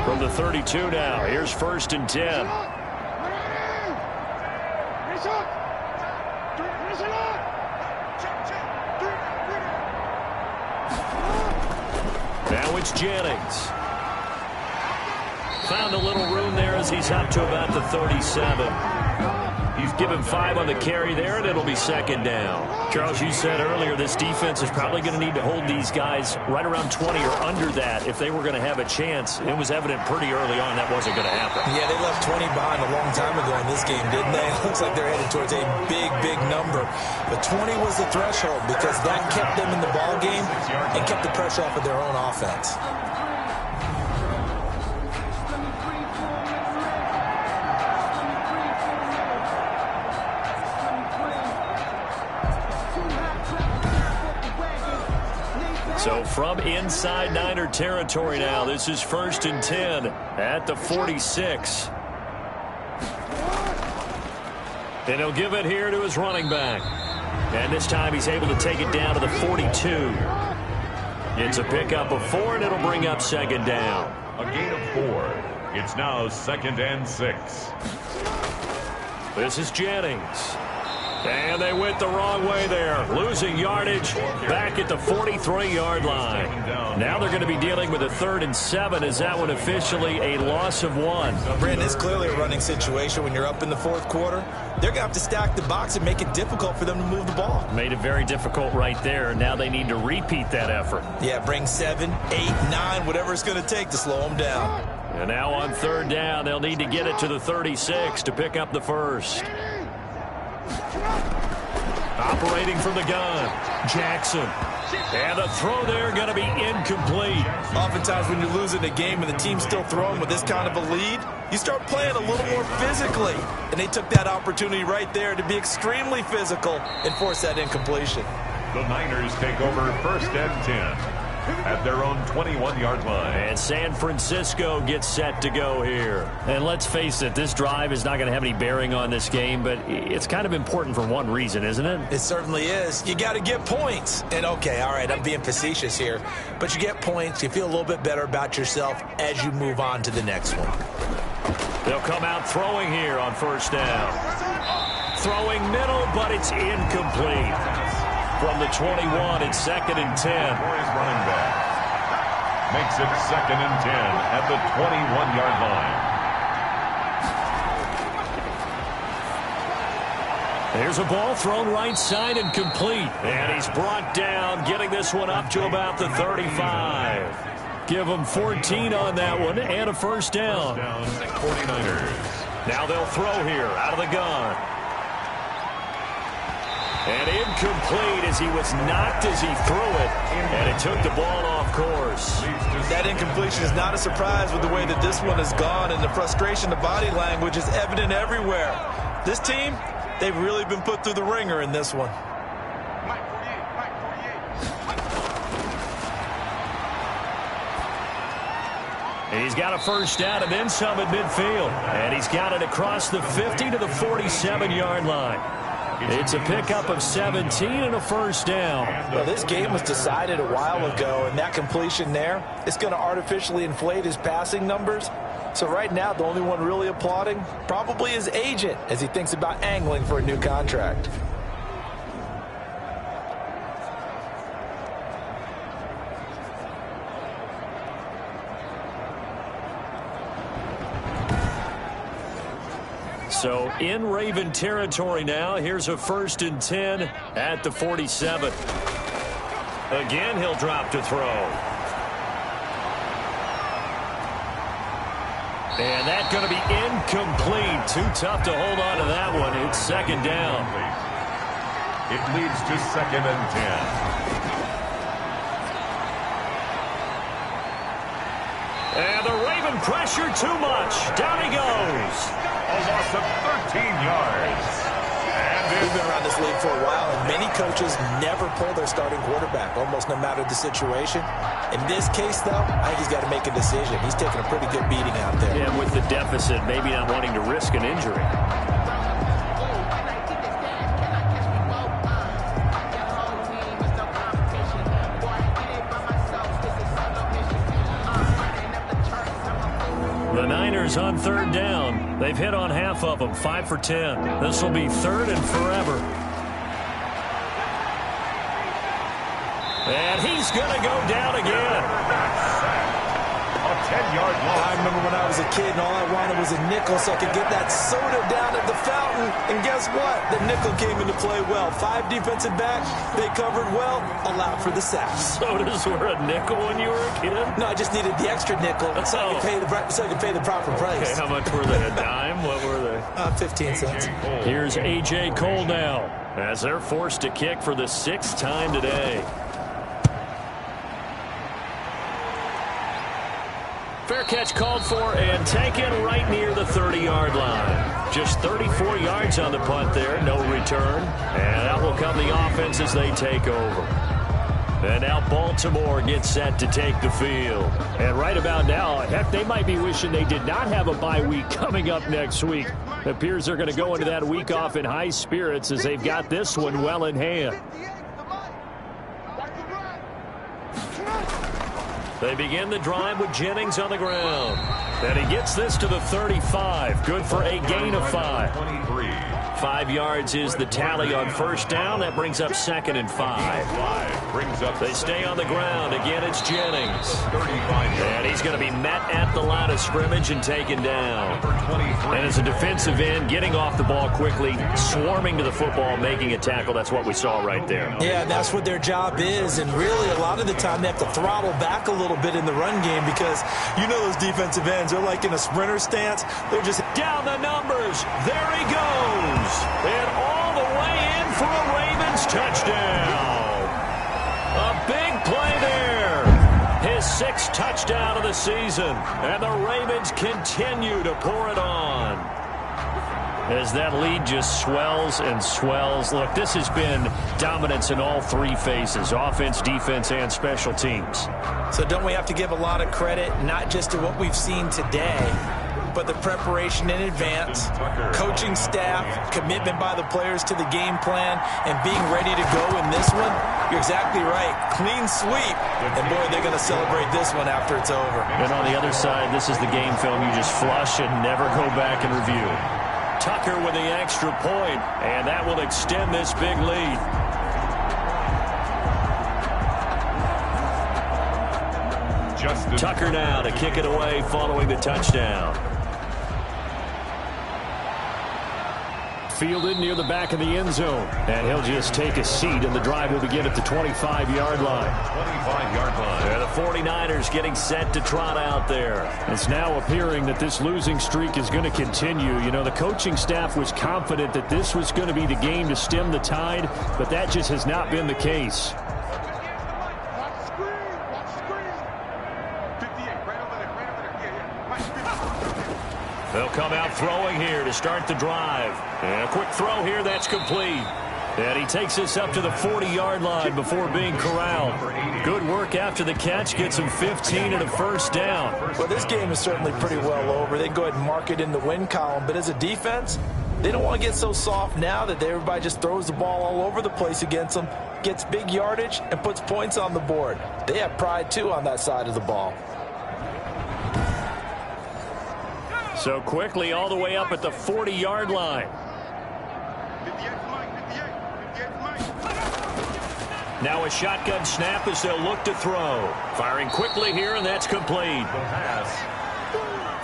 From the 32 now, here's 1st and 10. Now it's Jennings. Found a little room there as he's up to about the 37. He's given 5 on the carry there, and it'll be 2nd down. Charles, you said earlier this defense is probably going to need to hold these guys right around 20 or under that if they were going to have a chance. It was evident pretty early on that wasn't going to happen. Yeah, they left 20 behind a long time ago in this game, didn't they? It looks like they're headed towards a big, big number. But 20 was the threshold because that kept them in the ball game and kept the pressure off of their own offense. So from inside Niner territory now, this is 1st and 10 at the 46. And he'll give it here to his running back. And this time he's able to take it down to the 42. It's a pickup of 4, and it'll bring up 2nd down. A gain of 4. It's now 2nd and 6. This is Jennings. And they went the wrong way there. Losing yardage back at the 43-yard line. Now they're going to be dealing with a 3rd and 7. Is that one officially a loss of 1? Brandon, it's clearly a running situation when you're up in the 4th quarter. They're going to have to stack the box and make it difficult for them to move the ball. Made it very difficult right there. Now they need to repeat that effort. Yeah, bring 7, 8, 9, whatever it's going to take to slow them down. And now on 3rd down, they'll need to get it to the 36 to pick up the first. Operating from the gun, Jackson. And the throw there going to be incomplete. Oftentimes when you're losing a game and the team's still throwing with this kind of a lead, you start playing a little more physically. And they took that opportunity right there to be extremely physical and force that incompletion. The Niners take over 1st and 10. at their own 21-yard line. And San Francisco gets set to go here. And let's face it, this drive is not going to have any bearing on this game, but it's kind of important for one reason, isn't it? It certainly is. You got to get points. And okay, all right, I'm being facetious here, but you get points, you feel a little bit better about yourself as you move on to the next one. They'll come out throwing here on first down. Throwing middle, but it's incomplete. From the 21, it's 2nd and 10. For his running back. Makes it 2nd and 10 at the 21-yard line. There's a ball thrown right side and complete. And he's brought down, getting this one up to about the 35. Give them 14 on that one and a first down. 49ers. Now they'll throw here out of the gun. And incomplete as he was knocked as he threw it. And it took the ball off course. That incompletion is not a surprise with the way that this one has gone, and the frustration, the body language is evident everywhere. This team, they've really been put through the ringer in this one. He's got a first down and then some at midfield. And he's got it across the 50 to the 47-yard line. It's a pickup of 17 and a first down. Well, this game was decided a while ago, and that completion there is going to artificially inflate his passing numbers. So right now, the only one really applauding probably his agent as he thinks about angling for a new contract. So in Raven territory now. Here's a 1st and 10 at the 47. Again, he'll drop to throw. And that's going to be incomplete. Too tough to hold on to that one. It's 2nd down. It leads to 2nd and 10. And the Raven pressure too much. Down he goes. A loss of 13 yards. We've been around this league for a while, and many coaches never pull their starting quarterback, almost no matter the situation. In this case, though, I think he's got to make a decision. He's taking a pretty good beating out there. Yeah, with the deficit, maybe not wanting to risk an injury. The Niners on 3rd down. They've hit on half of them, 5 for 10. This will be 3rd and forever. And he's going to go down again. A 10-yard loss. I remember when I was a kid and all I wanted was a nickel so I could get that soda down at the fountain. And guess what? The nickel came into play well. 5 defensive backs, they covered well, allowed for the sack. Sodas were a nickel when you were a kid? No, I just needed the extra nickel so I could pay the proper price. Okay, how much were they? A dime? What were they? 15 cents. Here's A.J. Cole now as they're forced to kick for the 6th time today. Fair catch called for and taken right near the 30-yard line. Just 34 yards on the punt there, no return. And out will come the offense as they take over. And now Baltimore gets set to take the field. And right about now, heck, they might be wishing they did not have a bye week coming up next week. It appears they're going to go into that week off in high spirits as they've got this one well in hand. They begin the drive with Jennings on the ground. And he gets this to the 35. Good for a gain of 5. 5 yards is the tally on first down. That brings up 2nd and 5. They stay on the ground. Again, it's Jennings. And he's going to be met at the line of scrimmage and taken down. And as a defensive end, getting off the ball quickly, swarming to the football, making a tackle. That's what we saw right there. Yeah, that's what their job is. And really, a lot of the time, they have to throttle back a little bit in the run game because you know those defensive ends, they're like in a sprinter stance. They're just down the numbers. There he goes. And all the way in for a Ravens touchdown. A big play there. His 6th touchdown of the season. And the Ravens continue to pour it on. as that lead just swells and swells. Look, this has been dominance in all three phases, offense, defense, and special teams. So don't we have to give a lot of credit, not just to what we've seen today, but the preparation in advance, coaching staff, commitment by the players to the game plan, and being ready to go in this one? You're exactly right. Clean sweep. And, boy, they're going to celebrate this one after it's over. And on the other side, this is the game film you just flush and never go back and review. Tucker with the extra point, and that will extend this big lead. Tucker now to kick it away following the touchdown. Fielded near the back of the end zone. And he'll just take a seat, and the drive will begin at the 25-yard line. 25-yard line. And the 49ers getting set to trot out there. It's now appearing that this losing streak is going to continue. You know, the coaching staff was confident that this was going to be the game to stem the tide, but that just has not been the case. They'll come out throwing here to start the drive. And a quick throw here, that's complete. And he takes this up to the 40-yard line before being corralled. Good work after the catch, gets him 15 and a first down. Well, this game is certainly pretty well over. They can go ahead and mark it in the win column. But as a defense, they don't want to get so soft now that everybody just throws the ball all over the place against them, gets big yardage, and puts points on the board. They have pride, too, on that side of the ball. So quickly all the way up at the 40-yard line. Now a shotgun snap as they'll look to throw. Firing quickly here, and that's complete.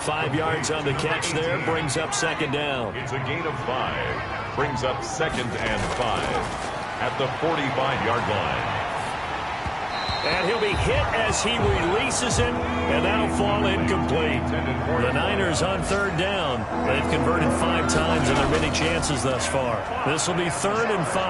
5 yards on the catch there, brings up second down. It's a gain of 5. Brings up 2nd and 5 at the 45-yard line. And he'll be hit as he releases it, and that'll fall incomplete. The Niners on third down. They've converted 5 times in their many chances thus far. This will be 3rd and 5.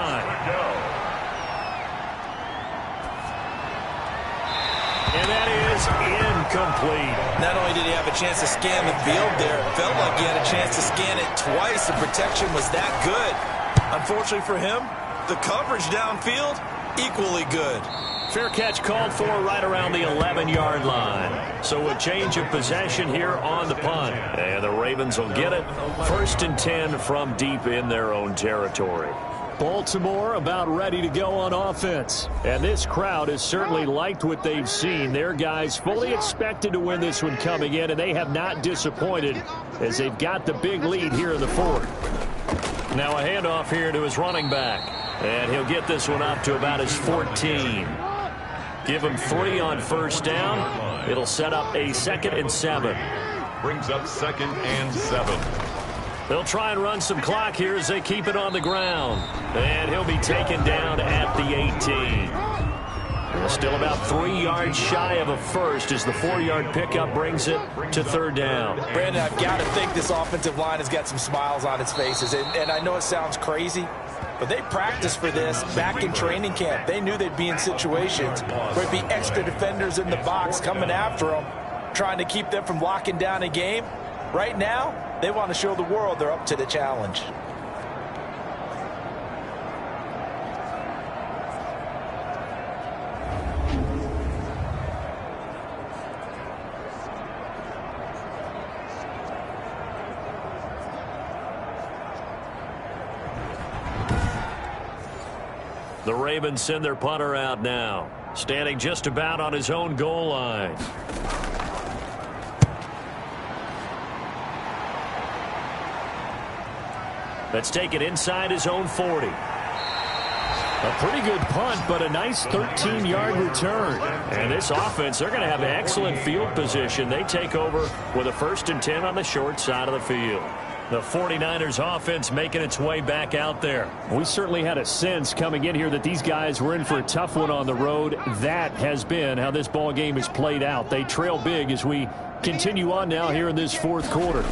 And that is incomplete. Not only did he have a chance to scan the field there, it felt like he had a chance to scan it twice. The protection was that good. Unfortunately for him, the coverage downfield, equally good. Fair catch called for right around the 11-yard line. So a change of possession here on the punt. And the Ravens will get it. 1st and 10 from deep in their own territory. Baltimore about ready to go on offense. And this crowd has certainly liked what they've seen. Their guys fully expected to win this one coming in, and they have not disappointed as they've got the big lead here in the 4th. Now a handoff here to his running back. And he'll get this one up to about his 14. Give him 3 on first down. It'll set up a 2nd and 7. Brings up 2nd and 7. They'll try and run some clock here as they keep it on the ground. And he'll be taken down at the 18. Still about 3 yards shy of a first as the 4-yard pickup brings it to 3rd down. Brandon, I've got to think this offensive line has got some smiles on its faces. And I know it sounds crazy, but they practiced for this back in training camp. They knew they'd be in situations where there'd be extra defenders in the box coming after them, trying to keep them from locking down a game. Right now, they want to show the world they're up to the challenge. The Ravens send their punter out now, standing just about on his own goal line. Let's take it inside his own 40. A pretty good punt, but a nice 13-yard return. And this offense, they're going to have excellent field position. They take over with a 1st and 10 on the short side of the field. The 49ers offense making its way back out there. We certainly had a sense coming in here that these guys were in for a tough one on the road. That has been how this ball game has played out. They trail big as we continue on now here in this 4th quarter.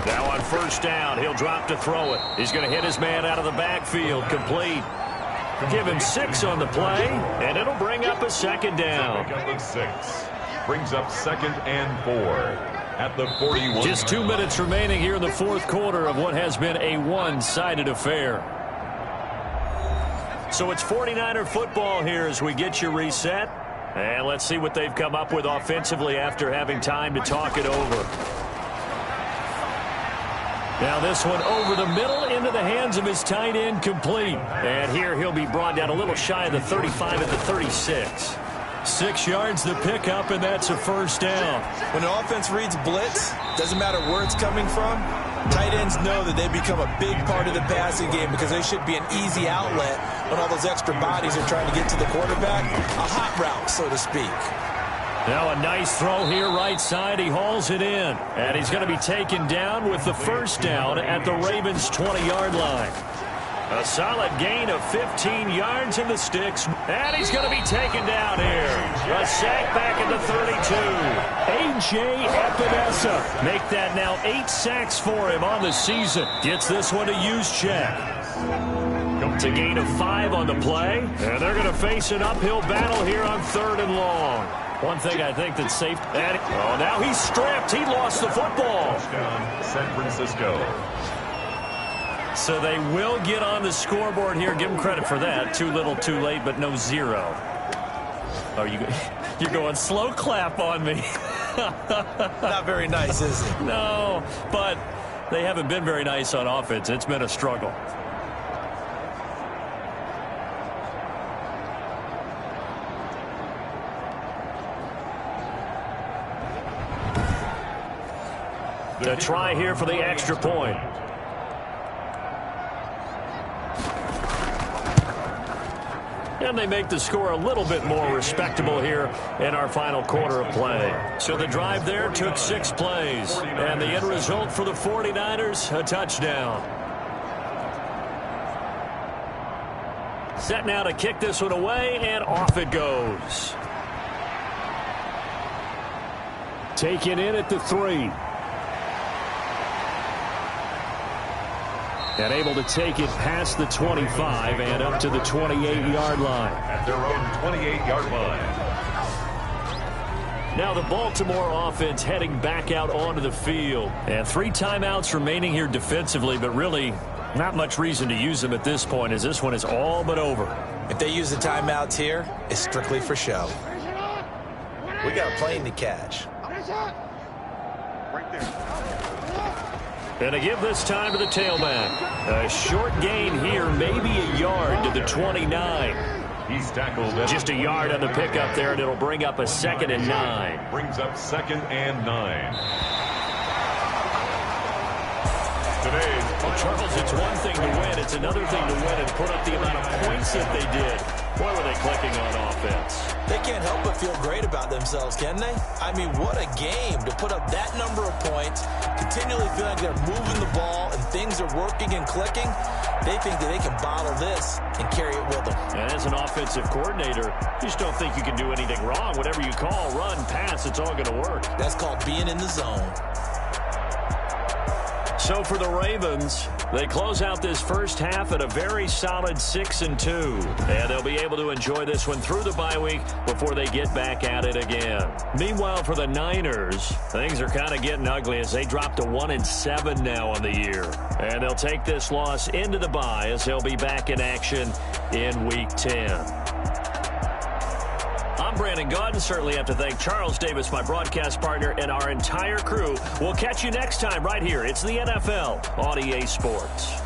Now on first down, he'll drop to throw it. He's going to hit his man out of the backfield, complete. Give him 6 on the play, and it'll bring up a 2nd down. Pick up of 6. Brings up 2nd and 4. at the 41. Just 2 minutes remaining here in the fourth quarter of what has been a one-sided affair. So it's 49er football here as we get you reset. And let's see what they've come up with offensively after having time to talk it over. Now this one over the middle into the hands of his tight end, complete. And here he'll be brought down a little shy of the 35 at the 36. 6 yards the pickup, and that's a first down. When an offense reads blitz, doesn't matter where it's coming from, tight ends know that they become a big part of the passing game because they should be an easy outlet when all those extra bodies are trying to get to the quarterback. A hot route, so to speak. Now a nice throw here right side. He hauls it in. And he's going to be taken down with the first down at the Ravens' 20-yard line. A solid gain of 15 yards in the sticks. And he's going to be taken down here. A sack back at the 32. A.J. Epinesa. Make that now 8 sacks for him on the season. Gets this one to Juszczyk. It's a gain of 5 on the play. And they're going to face an uphill battle here on 3rd and long. One thing I think that's safe. Oh, now he's stripped. He lost the football. Touchdown, San Francisco. So they will get on the scoreboard here. Give them credit for that. Too little, too late, but no 0. Oh, you're going slow clap on me. Not very nice, is it? No, but they haven't been very nice on offense. It's been a struggle. A try here for the extra point. And they make the score a little bit more respectable here in our final quarter of play. So the drive there took 6 plays. And the end result for the 49ers, a touchdown. Set now to kick this one away, and off it goes. Taken in at the 3. And able to take it past the 25 and up to the 28-yard line. At their own 28-yard line. Now the Baltimore offense heading back out onto the field. And 3 timeouts remaining here defensively, but really not much reason to use them at this point as this one is all but over. If they use the timeouts here, it's strictly for show. We got a plane to catch. Right there. And to give this time to the tailback. A short gain here, maybe a yard to the 29. He's tackled. Just a yard on the pickup there, and it'll bring up a 2nd and 9. Brings up 2nd and 9. Today's Charles, it's one thing to win. It's another thing to win and put up the amount of points that they did. Boy, were they clicking on offense. They can't help but feel great about themselves, can they? I mean, what a game to put up that number of points, continually feel like they're moving the ball and things are working and clicking. They think that they can bottle this and carry it with them. And as an offensive coordinator, you just don't think you can do anything wrong. Whatever you call, run, pass, it's all going to work. That's called being in the zone. So for the Ravens, they close out this first half at a very solid 6-2. And they'll be able to enjoy this one through the bye week before they get back at it again. Meanwhile, for the Niners, things are kind of getting ugly as they drop to 1-7 now on the year. And they'll take this loss into the bye as they'll be back in action in Week 10. I'm Brandon Gaudin. Certainly have to thank Charles Davis, my broadcast partner, and our entire crew. We'll catch you next time right here. It's the NFL on EA Sports.